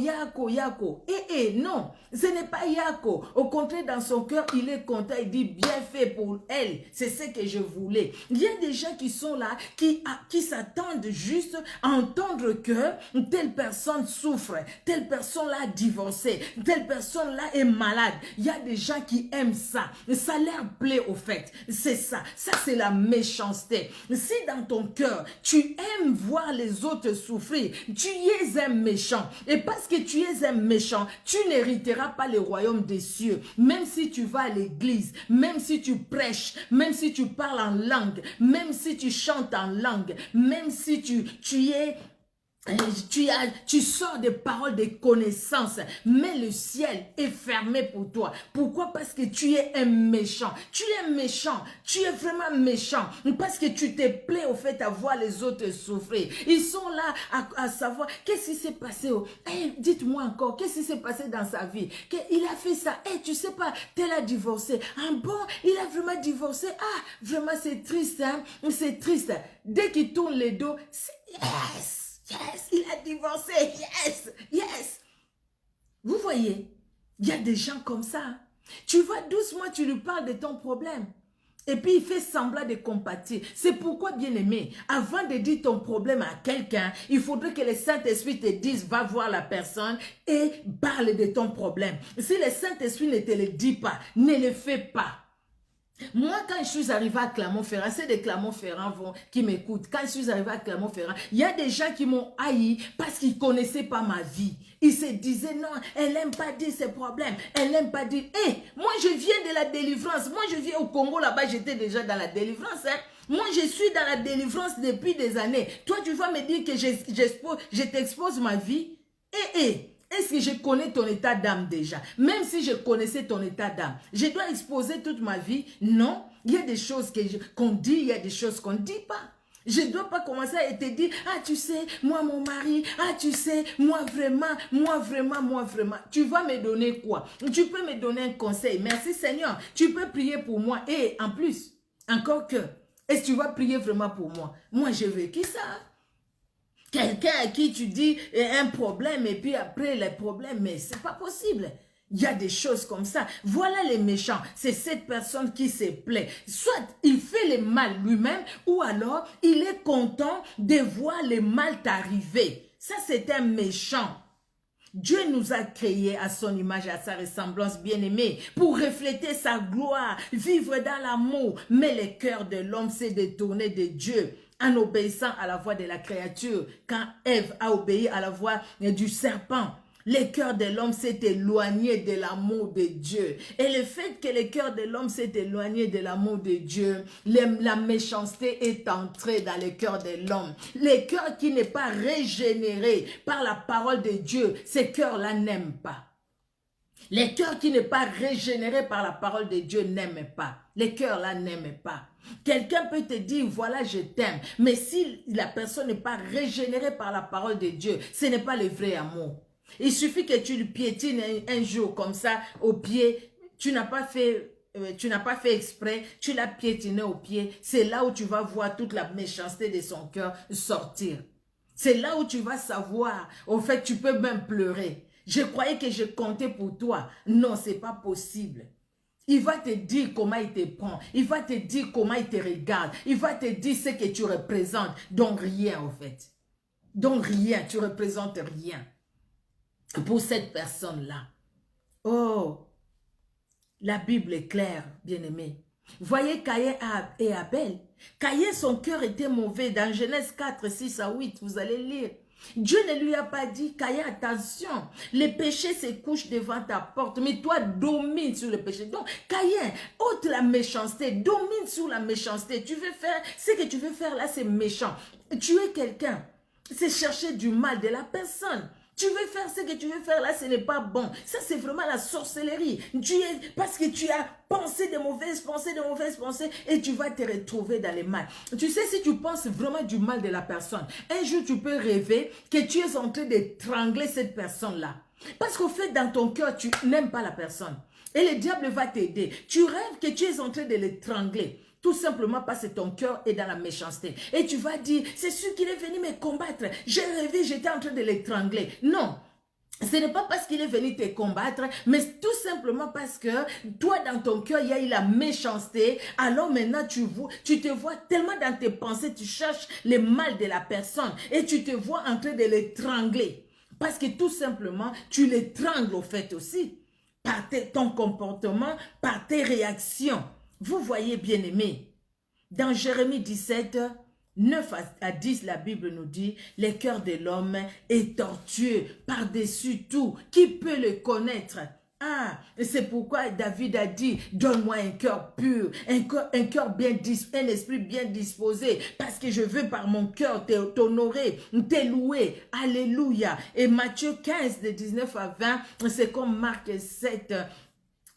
S1: Non, ce n'est pas Yako. Au contraire, dans son cœur, il est content. Il dit, bien fait pour elle. C'est ce que je voulais. Il y a des gens qui sont là, qui s'attendent juste à entendre que telle personne souffre, telle personne-là a divorcé, telle personne-là est malade. Il y a des gens qui aiment ça. Ça leur plaît au fait. C'est ça. Ça, c'est la méchanceté. Si dans ton cœur, tu aimes voir les autres souffrir, tu es un méchant. Et parce que tu es un méchant, tu n'hériteras pas le royaume des cieux. Même si tu vas à l'église, même si tu prêches, même si tu parles en langue, même si tu chantes en langue, même si tu sors des paroles de connaissance, mais le ciel est fermé pour toi. Pourquoi? Parce que tu es un méchant. Tu es méchant. Tu es vraiment méchant. Parce que tu te plais au fait à voir les autres souffrir. Ils sont là à savoir qu'est-ce qui s'est passé. Dites-moi encore, qu'est-ce qui s'est passé dans sa vie? Il a fait ça. Tu sais pas, tel a divorcé. Ah bon, il a vraiment divorcé. Ah, vraiment c'est triste. Hein? C'est triste. Dès qu'il tourne le dos, c'est yes. Yes, il a divorcé, yes. Vous voyez, il y a des gens comme ça. Tu vas doucement, tu lui parles de ton problème. Et puis il fait semblant de compatir. C'est pourquoi, bien aimé, avant de dire ton problème à quelqu'un, il faudrait que le Saint-Esprit te dise, va voir la personne et parle de ton problème. Si le Saint-Esprit ne te le dit pas, ne le fais pas. Moi, quand je suis arrivée à Clermont-Ferrand, c'est des Clermont-Ferrand qui m'écoutent. Quand je suis arrivée à Clermont-Ferrand, il y a des gens qui m'ont haï parce qu'ils ne connaissaient pas ma vie. Ils se disaient, non, elle n'aime pas dire ses problèmes. Elle n'aime pas dire, hé, moi je viens de la délivrance. Moi je viens au Congo, là-bas, j'étais déjà dans la délivrance. Hein. Moi, je suis dans la délivrance depuis des années. Toi, tu vas me dire que je t'expose ma vie. Est-ce que je connais ton état d'âme déjà? Même si je connaissais ton état d'âme, je dois exposer toute ma vie? Non. Il y a des choses qu'on dit, il y a des choses qu'on ne dit pas. Je ne dois pas commencer à te dire, ah tu sais, moi mon mari, ah tu sais, moi vraiment, moi vraiment, moi vraiment. Tu vas me donner quoi? Tu peux me donner un conseil. Merci Seigneur. Tu peux prier pour moi. Et en plus, encore que, est-ce que tu vas prier vraiment pour moi? Moi j'ai vécu ça. Quelqu'un à qui tu dis un problème et puis après les problèmes, mais c'est pas possible. Il y a des choses comme ça. Voilà les méchants. C'est cette personne qui se plaît. Soit il fait le mal lui-même ou alors il est content de voir le mal t'arriver. Ça, c'est un méchant. Dieu nous a créés à son image et à sa ressemblance bien-aimée pour refléter sa gloire, vivre dans l'amour. Mais le cœur de l'homme s'est détourné de Dieu en obéissant à la voix de la créature. Quand Ève a obéi à la voix du serpent, le cœur de l'homme s'est éloigné de l'amour de Dieu. Et le fait que le cœur de l'homme s'est éloigné de l'amour de Dieu, la méchanceté est entrée dans le cœur de l'homme. Le cœur qui n'est pas régénéré par la parole de Dieu, ce cœur-là n'aime pas. Le cœur qui n'est pas régénéré par la parole de Dieu n'aime pas. Le cœur-là n'aime pas. Quelqu'un peut te dire, voilà, je t'aime. Mais si la personne n'est pas régénérée par la parole de Dieu, ce n'est pas le vrai amour. Il suffit que tu le piétines un jour comme ça au pied. Tu n'as pas fait exprès, tu l'as piétiné au pied. C'est là où tu vas voir toute la méchanceté de son cœur sortir. C'est là où tu vas savoir. Au fait, tu peux même pleurer. Je croyais que je comptais pour toi. Non, c'est pas possible. Il va te dire comment il te prend. Il va te dire comment il te regarde. Il va te dire ce que tu représentes. Donc rien, en fait. Donc rien, tu représentes rien pour cette personne-là. Oh, la Bible est claire, bien-aimé. Voyez Caïn et Abel. Caïn, son cœur était mauvais. Dans Genèse 4, 6 à 8, vous allez lire. Dieu ne lui a pas dit, Caïn, attention, les péchés se couchent devant ta porte, mais toi, domine sur le péché. Donc, Caïn, ôte la méchanceté, domine sur la méchanceté. Tu veux faire, ce que tu veux faire là, c'est méchant. Tuer quelqu'un, c'est chercher du mal de la personne. Tu veux faire ce que tu veux faire là, ce n'est pas bon. Ça, c'est vraiment la sorcellerie. Parce que tu as pensé de mauvaises pensées et tu vas te retrouver dans les mal. Tu sais, si tu penses vraiment du mal de la personne, un jour tu peux rêver que tu es en train d'étrangler cette personne-là. Parce qu'au fait, dans ton cœur, tu n'aimes pas la personne. Et le diable va t'aider. Tu rêves que tu es en train de l'étrangler. Tout simplement parce que ton cœur est dans la méchanceté. Et tu vas dire, c'est sûr qu'il est venu me combattre. J'ai rêvé, j'étais en train de l'étrangler. Non, ce n'est pas parce qu'il est venu te combattre, mais tout simplement parce que toi, dans ton cœur, il y a eu la méchanceté. Alors maintenant, tu te vois tellement dans tes pensées, tu cherches le mal de la personne et tu te vois en train de l'étrangler. Parce que tout simplement, tu l'étrangles au fait aussi. Par ton comportement, par tes réactions. Vous voyez, bien-aimés, dans Jérémie 17, 9 à 10, la Bible nous dit, le cœur de l'homme est tortueux par-dessus tout. Qui peut le connaître? Ah, c'est pourquoi David a dit, donne-moi un cœur pur, un cœur un esprit bien disposé, parce que je veux par mon cœur t'honorer, te louer. Alléluia. Et Matthieu 15, de 19 à 20, c'est comme Marc 7,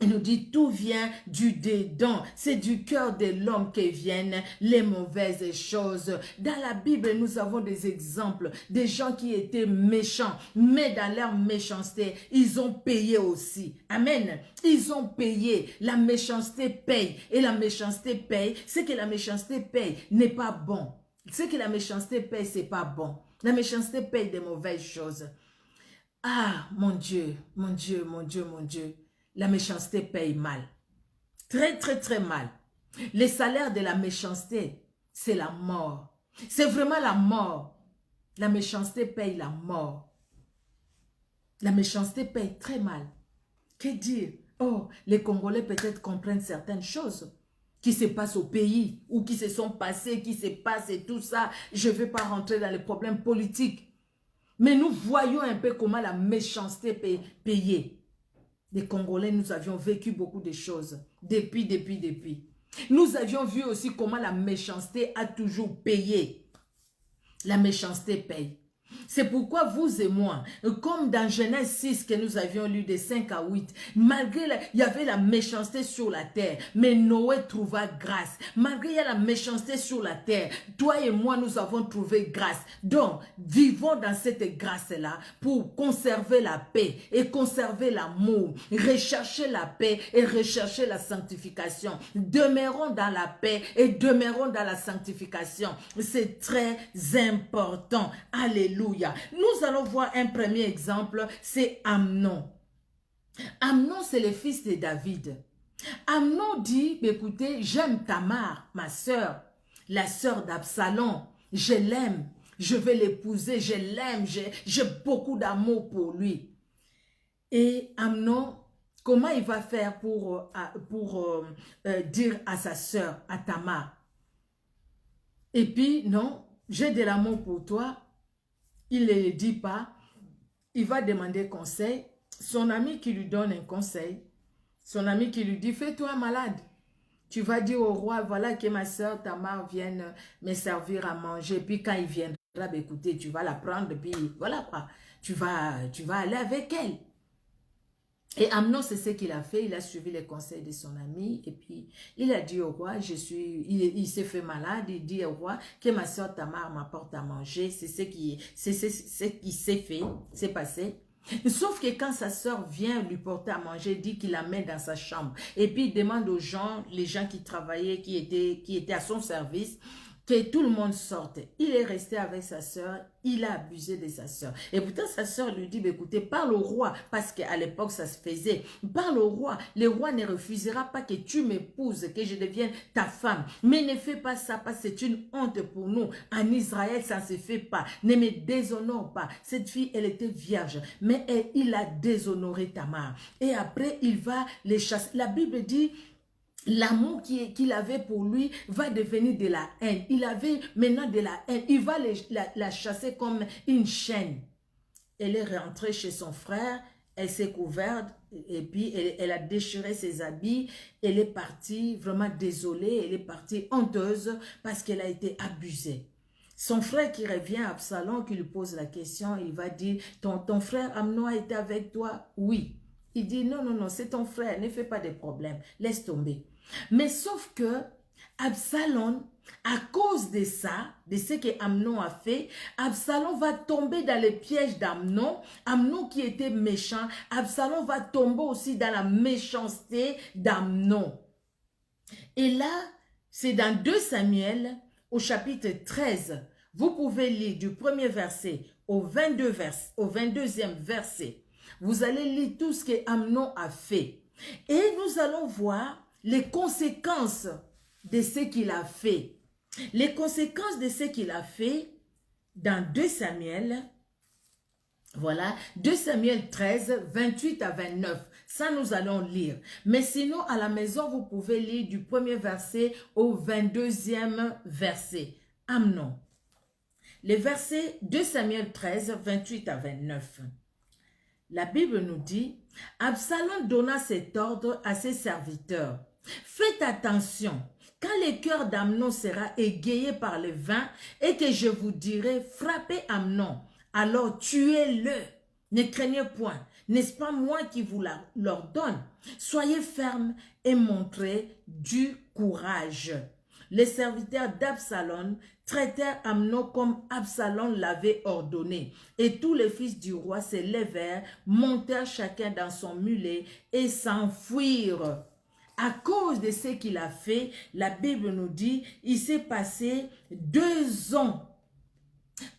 S1: il nous dit, tout vient du dedans. C'est du cœur de l'homme que viennent les mauvaises choses. Dans la Bible, nous avons des exemples. Des gens qui étaient méchants. Mais dans leur méchanceté, ils ont payé aussi. Amen. Ils ont payé. La méchanceté paye. Et la méchanceté paye. Ce que la méchanceté paye n'est pas bon. Ce que la méchanceté paye, c'est pas bon. La méchanceté paye des mauvaises choses. Ah, mon Dieu, mon Dieu, mon Dieu, mon Dieu. La méchanceté paye mal. Très, très, très mal. Le salaire de la méchanceté, c'est la mort. C'est vraiment la mort. La méchanceté paye la mort. La méchanceté paye très mal. Que dire? Oh, les Congolais peut-être comprennent certaines choses. qui se passent au pays ou qui se sont passés, qui se passent et tout ça. Je ne vais pas rentrer dans les problèmes politiques. Mais nous voyons un peu comment la méchanceté peut payer. Les Congolais, nous avions vécu beaucoup de choses depuis. Nous avions vu aussi comment la méchanceté a toujours payé. La méchanceté paye. C'est pourquoi vous et moi, comme dans Genèse 6 que nous avions lu de 5 à 8, malgré il y avait la méchanceté sur la terre, mais Noé trouva grâce. Malgré il y a la méchanceté sur la terre, toi et moi nous avons trouvé grâce. Donc, vivons dans cette grâce-là pour conserver la paix et conserver l'amour, rechercher la paix et rechercher la sanctification. Demeurons dans la paix et demeurons dans la sanctification. C'est très important. Alléluia. Nous allons voir un premier exemple, c'est Amnon. Amnon, c'est le fils de David. Amnon dit, écoutez, j'aime Tamar, ma sœur, la sœur d'Absalom. Je l'aime, je vais l'épouser, je l'aime, j'ai beaucoup d'amour pour lui. Et Amnon, comment il va faire pour dire à sa sœur, à Tamar? Et puis, non, j'ai de l'amour pour toi. Il ne le dit pas, il va demander conseil. Son ami qui lui donne un conseil, son ami qui lui dit, fais-toi malade. Tu vas dire au roi, voilà que ma soeur Tamar vienne me servir à manger. Puis quand il viendra, ben, écoutez, tu vas la prendre, puis voilà quoi. Tu vas aller avec elle. Et Amnon, c'est ce qu'il a fait. Il a suivi les conseils de son ami. Et puis, il a dit au roi, il s'est fait malade. Il dit au roi que ma soeur Tamar m'apporte à manger. C'est ce qui s'est fait, c'est passé. Sauf que quand sa soeur vient lui porter à manger, dit qu'il la met dans sa chambre. Et puis, il demande aux gens, les gens qui travaillaient, qui étaient à son service, que tout le monde sorte. Il est resté avec sa soeur, il a abusé de sa soeur. Et pourtant, sa soeur lui dit, bah, écoutez, parle au roi, parce qu'à l'époque, ça se faisait. Parle au roi, le roi ne refusera pas que tu m'épouses, que je devienne ta femme. Mais ne fais pas ça, parce que c'est une honte pour nous. En Israël, ça ne se fait pas. Ne me déshonore pas. Cette fille, elle était vierge, mais il a déshonoré Tamar. Et après, il va les chasser. La Bible dit, l'amour qu'il avait pour lui va devenir de la haine. Il avait maintenant de la haine. Il va la chasser comme une chaîne. Elle est rentrée chez son frère. Elle s'est couverte. Et puis, elle a déchiré ses habits. Elle est partie vraiment désolée. Elle est partie honteuse parce qu'elle a été abusée. Son frère qui revient à Absalom, qui lui pose la question, il va dire, ton frère Amnon a été avec toi? Oui. Il dit, non, non, non, c'est ton frère, ne fais pas de problème, laisse tomber. Mais sauf que Absalom, à cause de ça, de ce que Amnon a fait, Absalom va tomber dans les pièges d'Amnon. Amnon qui était méchant, Absalom va tomber aussi dans la méchanceté d'Amnon. Et là, c'est dans 2 Samuel, au chapitre 13, vous pouvez lire du 1er verset au 22e verset. Vous allez lire tout ce que Amnon a fait. Et nous allons voir les conséquences de ce qu'il a fait. Les conséquences de ce qu'il a fait dans 2 Samuel, voilà, 2 Samuel 13, 28 à 29. Ça, nous allons lire. Mais sinon, à la maison, vous pouvez lire du 1er verset au 22e verset. Amnon. Les versets 2 Samuel 13, 28 à 29. La Bible nous dit, Absalom donna cet ordre à ses serviteurs. Faites attention, quand le cœur d'Amnon sera égayé par le vin et que je vous dirai, frappez Amnon, alors tuez-le. Ne craignez point, n'est-ce pas moi qui vous l'ordonne? Soyez fermes et montrez du courage. Les serviteurs d'Absalom traitèrent Amnon comme Absalom l'avait ordonné. Et tous les fils du roi se levèrent, montèrent chacun dans son mulet et s'enfuirent. À cause de ce qu'il a fait, la Bible nous dit, il s'est passé 2 ans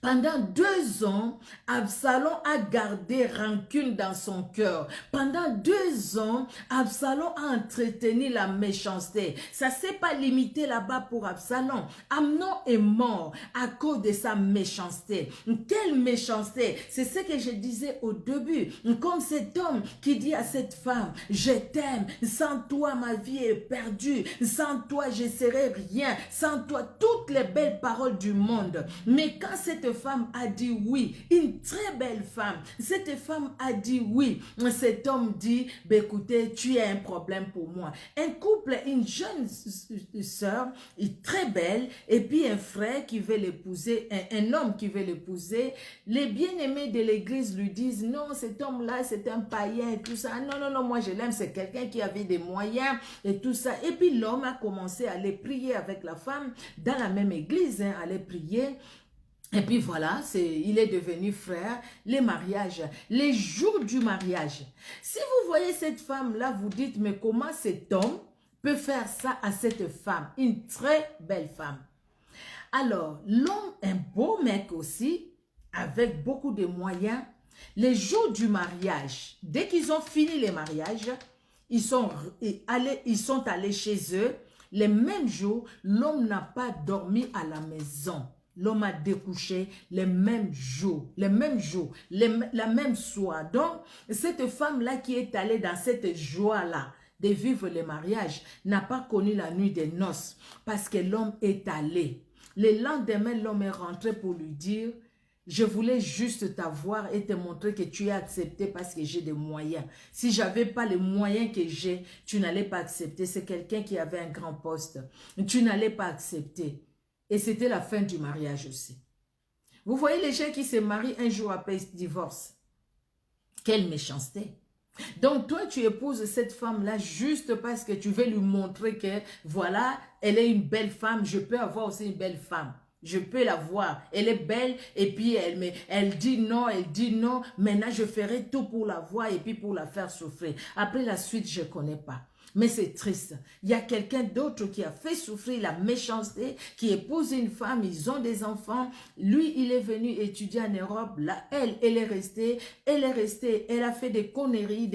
S1: Pendant 2 ans, Absalom a gardé rancune dans son cœur. Pendant 2 ans, Absalom a entretenu la méchanceté. Ça ne s'est pas limité là-bas pour Absalom. Amnon est mort à cause de sa méchanceté. Quelle méchanceté! C'est ce que je disais au début. Comme cet homme qui dit à cette femme, je t'aime, sans toi ma vie est perdue, sans toi je serai rien, sans toi toutes les belles paroles du monde. Mais quand cette femme a dit oui, une très belle femme, cette femme a dit oui, cet homme dit, ben écoutez, tu as un problème pour moi. Un couple, une jeune sœur, très belle, et puis un frère qui veut l'épouser, un homme qui veut l'épouser, les bien-aimés de l'église lui disent, non, cet homme-là, c'est un païen et tout ça. Non, non, non, moi je l'aime, c'est quelqu'un qui avait des moyens et tout ça. Et puis l'homme a commencé à aller prier avec la femme dans la même église, aller prier. Et puis voilà, il est devenu frère. Les mariages, les jours du mariage. Si vous voyez cette femme-là, vous dites, mais comment cet homme peut faire ça à cette femme? Une très belle femme. Alors, l'homme, un beau mec aussi, avec beaucoup de moyens. Les jours du mariage, dès qu'ils ont fini les mariages, ils sont allés chez eux. Les mêmes jours, l'homme n'a pas dormi à la maison. L'homme a découché les mêmes jours, la même soir. Donc, cette femme-là qui est allée dans cette joie-là de vivre le mariage n'a pas connu la nuit des noces parce que l'homme est allé. Le lendemain, l'homme est rentré pour lui dire, je voulais juste t'avoir et te montrer que tu es accepté parce que j'ai des moyens. Si je n'avais pas les moyens que j'ai, tu n'allais pas accepter. C'est quelqu'un qui avait un grand poste. Tu n'allais pas accepter. Et c'était la fin du mariage aussi. Vous voyez les gens qui se marient un jour après ils se divorcent. Quelle méchanceté. Donc toi tu épouses cette femme-là juste parce que tu veux lui montrer que voilà, elle est une belle femme, je peux avoir aussi une belle femme. Je peux la voir, elle est belle et puis elle dit non, maintenant je ferai tout pour la voir et puis pour la faire souffrir. Après la suite, je ne connais pas. Mais c'est triste. Il y a quelqu'un d'autre qui a fait souffrir la méchanceté, qui épouse une femme, ils ont des enfants. Lui, il est venu étudier en Europe. Là, elle est restée, elle a fait des conneries,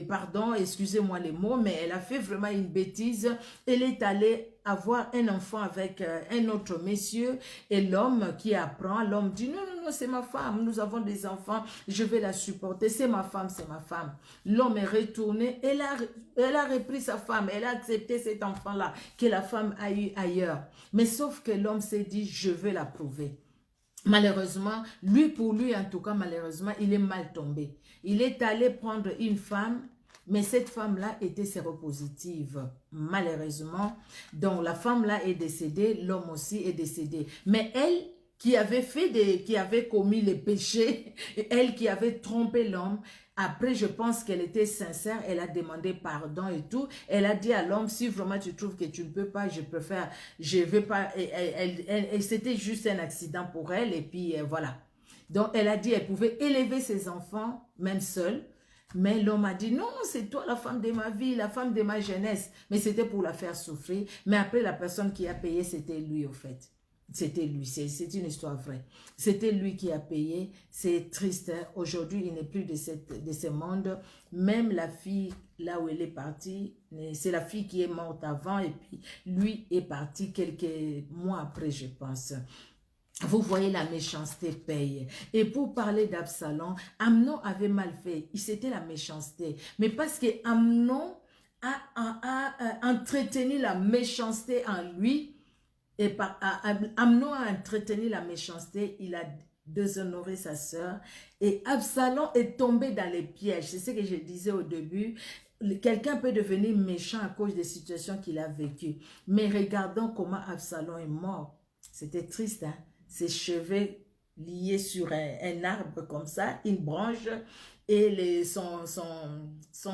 S1: pardon, excusez-moi les mots, mais elle a fait vraiment une bêtise. Elle est allée avoir un enfant avec un autre monsieur et l'homme qui apprend, l'homme dit non, non, non, c'est ma femme, nous avons des enfants, je vais la supporter, c'est ma femme, c'est ma femme. L'homme est retourné, elle a repris sa femme, elle a accepté cet enfant-là que la femme a eu ailleurs. Mais sauf que l'homme s'est dit, je vais la prouver. Malheureusement, pour lui en tout cas, malheureusement, il est mal tombé. Il est allé prendre une femme. Mais cette femme-là était séropositive, malheureusement. Donc, la femme-là est décédée, l'homme aussi est décédé. Mais elle, qui avait commis les péchés, elle qui avait trompé l'homme, après, je pense qu'elle était sincère, elle a demandé pardon et tout. Elle a dit à l'homme, si vraiment tu trouves que tu ne peux pas, je vais pas. C'était juste un accident pour elle et puis voilà. Donc, elle a dit, elle pouvait élever ses enfants, même seule. Mais l'homme a dit, non, c'est toi la femme de ma vie, la femme de ma jeunesse. Mais c'était pour la faire souffrir. Mais après, la personne qui a payé, c'était lui, au fait. C'était lui, c'est une histoire vraie. C'était lui qui a payé. C'est triste. Hein? Aujourd'hui, il n'est plus de ce monde. Même la fille, là où elle est partie, c'est la fille qui est morte avant. Et puis, lui est parti quelques mois après, je pense. Vous voyez, la méchanceté paye. Et pour parler d'Absalom, Amnon avait mal fait. C'était la méchanceté. Mais parce que Amnon a entretenu la méchanceté en lui, et Amnon a entretenu la méchanceté, il a déshonoré sa sœur. Et Absalom est tombé dans les pièges. C'est ce que je disais au début. Quelqu'un peut devenir méchant à cause des situations qu'il a vécues. Mais regardons comment Absalom est mort. C'était triste, hein? Ses cheveux liés sur un arbre comme ça, une branche, et son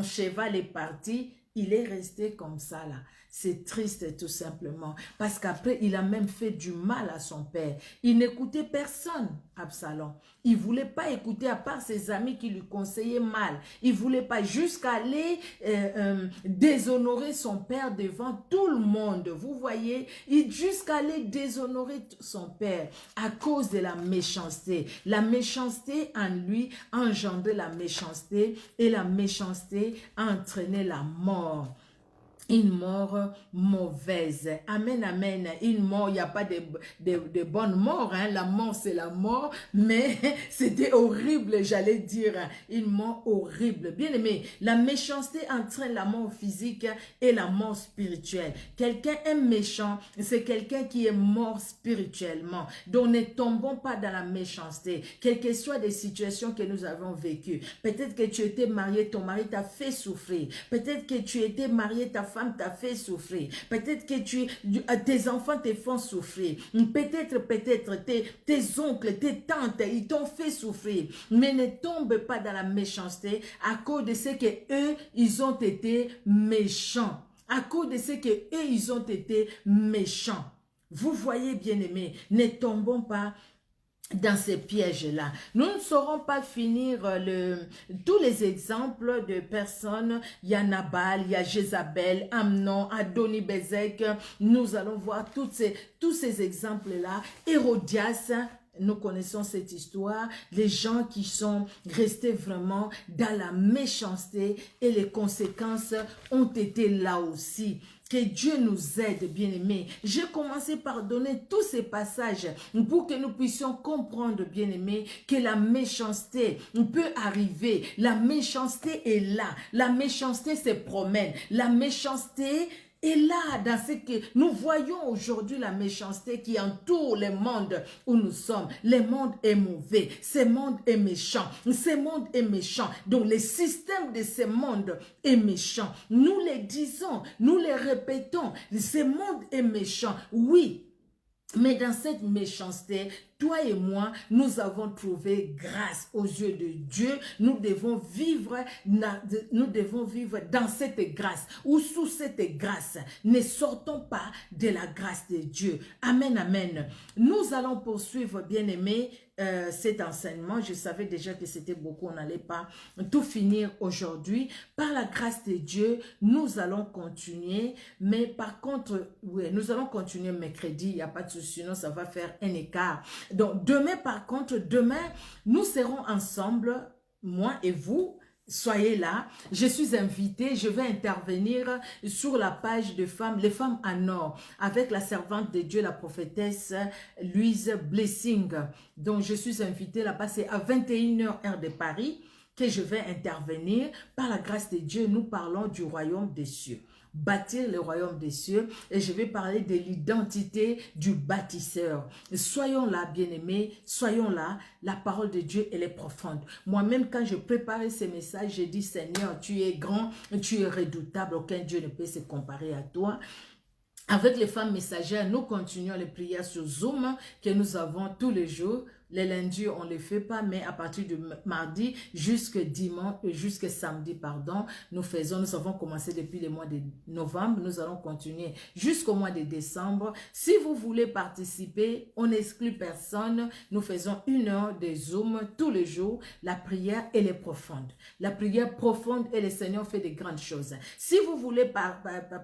S1: cheval est parti, il est resté comme ça là. C'est triste tout simplement. Parce qu'après, il a même fait du mal à son père. Il n'écoutait personne, Absalom. Il ne voulait pas écouter à part ses amis qui lui conseillaient mal. Il ne voulait pas jusqu'à aller déshonorer son père devant tout le monde. Vous voyez, jusqu'à aller déshonorer son père à cause de la méchanceté. La méchanceté en lui a engendré la méchanceté et la méchanceté a entraîné la mort. Une mort mauvaise. Amen, amen. Une mort, il n'y a pas de bonnes morts. Hein. La mort, c'est la mort. Mais c'était horrible, j'allais dire. Une mort horrible. Bien aimé, la méchanceté entraîne la mort physique et la mort spirituelle. Quelqu'un est méchant, c'est quelqu'un qui est mort spirituellement. Donc, ne tombons pas dans la méchanceté. Quelles que soient les situations que nous avons vécues. Peut-être que tu étais marié, ton mari t'a fait souffrir. Peut-être que tu étais marié, ta femme t'a fait souffrir. Peut-être que tes enfants te font souffrir. Peut-être tes oncles, tes tantes, ils t'ont fait souffrir. Mais ne tombe pas dans la méchanceté à cause de ce que eux, ils ont été méchants. À cause de ce que eux, ils ont été méchants. Vous voyez, bien-aimés, ne tombons pas dans ces pièges-là. Nous ne saurons pas finir tous les exemples de personnes. Il y a Nabal, il y a Jézabel, Amnon, Adoni-Bézek. Nous allons voir tous ces exemples-là. Hérodias, nous connaissons cette histoire. Les gens qui sont restés vraiment dans la méchanceté et les conséquences ont été là aussi. Que Dieu nous aide, bien-aimés. J'ai commencé par donner tous ces passages pour que nous puissions comprendre, bien-aimés, que la méchanceté peut arriver. La méchanceté est là. La méchanceté se promène. La méchanceté est là dans ce que nous voyons aujourd'hui, la méchanceté qui entoure le monde où nous sommes. Le monde est mauvais, ce monde est méchant, ce monde est méchant. Donc le système de ce monde est méchant. Nous le disons, nous le répétons, ce monde est méchant. Oui, mais dans cette méchanceté, toi et moi, nous avons trouvé grâce aux yeux de Dieu. Nous devons vivre dans cette grâce ou sous cette grâce. Ne sortons pas de la grâce de Dieu. Amen, amen. Nous allons poursuivre, bien-aimés, cet enseignement. Je savais déjà que c'était beaucoup, on n'allait pas tout finir aujourd'hui. Par la grâce de Dieu, nous allons continuer, mais par contre, oui, nous allons continuer mercredi, il n'y a pas de souci, sinon ça va faire un écart. Donc demain, par contre, demain, nous serons ensemble, moi et vous. Soyez là, je suis invitée, je vais intervenir sur la page de femmes, les femmes en or, avec la servante de Dieu, la prophétesse Louise Blessing. Donc je suis invitée là-bas, c'est à 21h heure de Paris que je vais intervenir. Par la grâce de Dieu, nous parlons du royaume des cieux. Bâtir le royaume des cieux, et je vais parler de l'identité du bâtisseur. Soyons là, bien-aimés, soyons là. La parole de Dieu, elle est profonde. Moi-même, quand je préparais ces messages, j'ai dit, Seigneur, tu es grand, tu es redoutable, aucun Dieu ne peut se comparer à toi. Avec les femmes messagères, nous continuons les prières sur Zoom que nous avons tous les jours. Les lundis, on ne les fait pas, mais à partir de mardi jusqu'à dimanche, jusqu'à samedi, pardon, nous avons commencé depuis le mois de novembre, nous allons continuer jusqu'au mois de décembre. Si vous voulez participer, on n'exclut personne. Nous faisons 1 heure de Zoom tous les jours. La prière, elle est profonde. La prière profonde et le Seigneur fait de grandes choses. Si vous voulez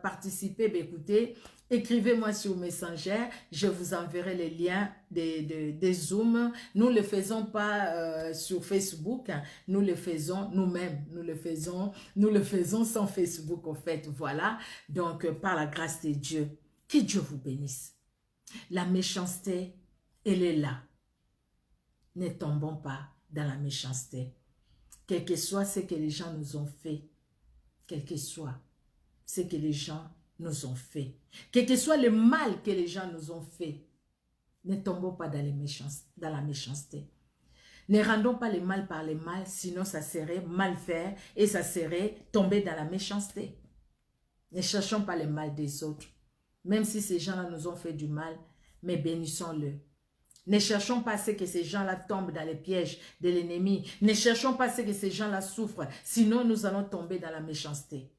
S1: participer, ben écoutez, écrivez-moi sur Messenger, je vous enverrai les liens des Zoom. Nous ne le faisons pas sur Facebook, hein. Nous le faisons nous-mêmes. Nous le faisons sans Facebook, en fait. Voilà. Donc, par la grâce de Dieu, que Dieu vous bénisse. La méchanceté, elle est là. Ne tombons pas dans la méchanceté. Quel que soit ce que les gens nous ont fait, quel que soit ce que les gens nous ont fait, quel que soit le mal que les gens nous ont fait, ne tombons pas dans la méchanceté. Ne rendons pas le mal par le mal, sinon ça serait mal faire et ça serait tomber dans la méchanceté. Ne cherchons pas le mal des autres, même si ces gens-là nous ont fait du mal, mais bénissons-le. Ne cherchons pas à ce que ces gens-là tombent dans les pièges de l'ennemi. Ne cherchons pas à ce que ces gens-là souffrent, sinon nous allons tomber dans la méchanceté.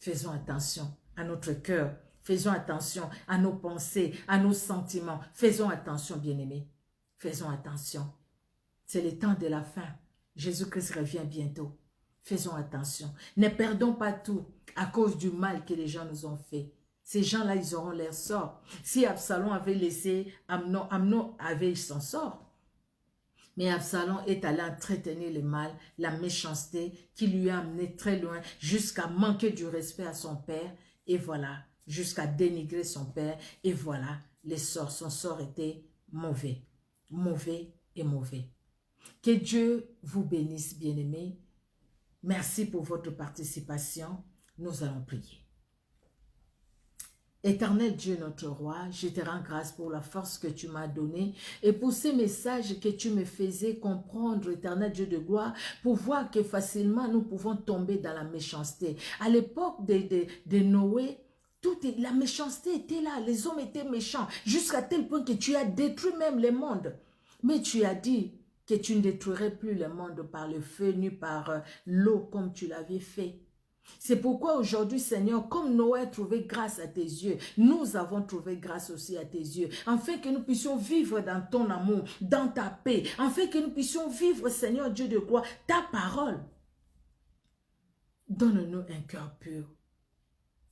S1: Faisons attention à notre cœur. Faisons attention à nos pensées, à nos sentiments. Faisons attention, bien-aimés. Faisons attention. C'est le temps de la fin. Jésus-Christ revient bientôt. Faisons attention. Ne perdons pas tout à cause du mal que les gens nous ont fait. Ces gens-là, ils auront leur sort. Si Absalom avait laissé Amnon, Amnon avait son sort. Mais Absalom est allé entretenir le mal, la méchanceté qui lui a amené très loin jusqu'à manquer du respect à son père. Et voilà, jusqu'à dénigrer son père. Et voilà, son sort était mauvais. Mauvais et mauvais. Que Dieu vous bénisse, bien-aimés. Merci pour votre participation. Nous allons prier. Éternel Dieu, notre roi, je te rends grâce pour la force que tu m'as donnée et pour ces messages que tu me faisais comprendre, éternel Dieu de gloire, pour voir que facilement nous pouvons tomber dans la méchanceté. À l'époque de Noé, la méchanceté était là, les hommes étaient méchants, jusqu'à tel point que tu as détruit même le monde. Mais tu as dit que tu ne détruirais plus le monde par le feu ni par l'eau comme tu l'avais fait. C'est pourquoi aujourd'hui, Seigneur, comme Noé a trouvé grâce à tes yeux, nous avons trouvé grâce aussi à tes yeux, afin que nous puissions vivre dans ton amour, dans ta paix, afin que nous puissions vivre, Seigneur Dieu de gloire, ta parole. Donne-nous un cœur pur,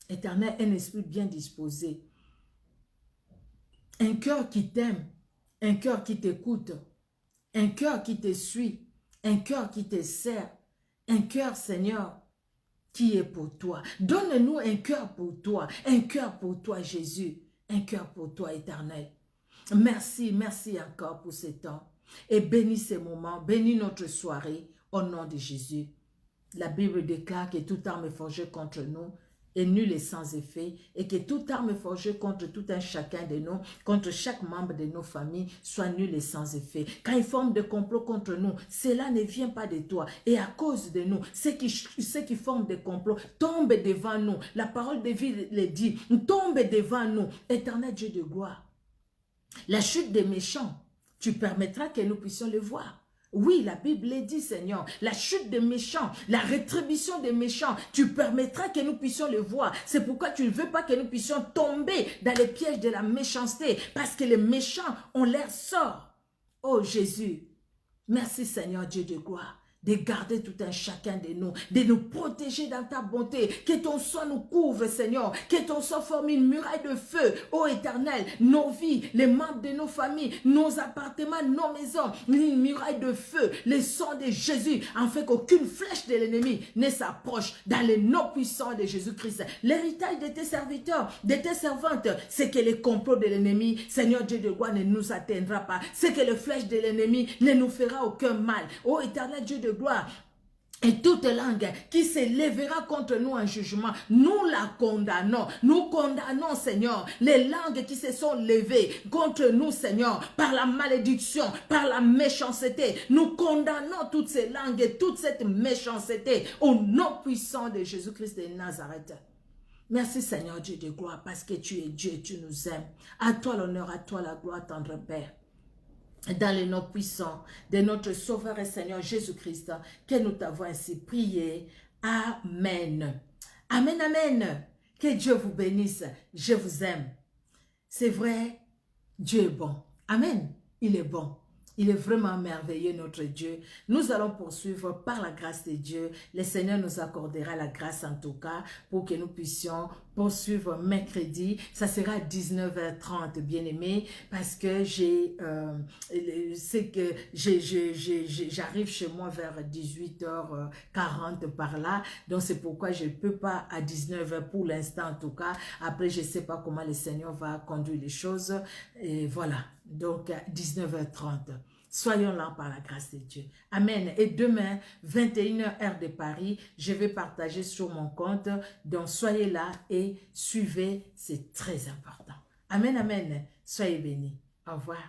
S1: éternel, un esprit bien disposé, un cœur qui t'aime, un cœur qui t'écoute, un cœur qui te suit, un cœur qui te sert, un cœur, Seigneur, qui est pour toi. Donne-nous un cœur pour toi, Jésus, un cœur pour toi, éternel. Merci, merci encore pour ce temps. Et bénis ces moments, bénis notre soirée, au nom de Jésus. La Bible déclare que toute arme forgée contre nous est nulle et sans effet, et que toute arme forgée contre tout un chacun de nous, contre chaque membre de nos familles, soit nulle et sans effet. Quand ils forment des complots contre nous, cela ne vient pas de toi. Et à cause de nous, ceux qui forment des complots tombent devant nous. La parole de vie le dit, tombe devant nous. Éternel Dieu de gloire, la chute des méchants, tu permettras que nous puissions le voir. Oui, la Bible dit, Seigneur, la chute des méchants, la rétribution des méchants, tu permettras que nous puissions le voir. C'est pourquoi tu ne veux pas que nous puissions tomber dans les pièges de la méchanceté, parce que les méchants ont leur sort. Oh Jésus, merci Seigneur Dieu de gloire, de garder tout un chacun de nous protéger dans ta bonté, que ton sang nous couvre, Seigneur, que ton sang forme une muraille de feu, ô Éternel, nos vies, les membres de nos familles, nos appartements, nos maisons, une muraille de feu, le sang de Jésus, afin qu'aucune flèche de l'ennemi ne s'approche dans le nom puissant de Jésus-Christ. L'héritage de tes serviteurs, de tes servantes, c'est que les complots de l'ennemi, Seigneur Dieu de gloire, ne nous atteindra pas, c'est que les flèches de l'ennemi ne nous fera aucun mal, ô Éternel Dieu de gloire. Et toute langue qui s'élèvera contre nous en jugement, nous la condamnons. Nous condamnons, Seigneur, les langues qui se sont levées contre nous, Seigneur, par la malédiction, par la méchanceté. Nous condamnons toutes ces langues et toute cette méchanceté au nom puissant de Jésus-Christ de Nazareth. Merci, Seigneur Dieu de gloire, parce que tu es Dieu, tu nous aimes. À toi l'honneur, à toi la gloire, tendre Père. Dans le nom puissant de notre Sauveur et Seigneur Jésus-Christ, que nous t'avons ainsi prié. Amen. Amen, amen. Que Dieu vous bénisse. Je vous aime. C'est vrai, Dieu est bon. Amen. Il est bon. Il est vraiment merveilleux, notre Dieu. Nous allons poursuivre par la grâce de Dieu. Le Seigneur nous accordera la grâce en tout cas pour que nous puissions poursuivre mercredi. Ça sera à 19h30, bien-aimés, parce que j'arrive chez moi vers 18h40 par là. Donc, c'est pourquoi je ne peux pas à 19h pour l'instant en tout cas. Après, je ne sais pas comment le Seigneur va conduire les choses. Et voilà. Donc, à 19h30. Soyons là par la grâce de Dieu. Amen. Et demain, 21h heure de Paris, je vais partager sur mon compte. Donc, soyez là et suivez. C'est très important. Amen, amen. Soyez bénis. Au revoir.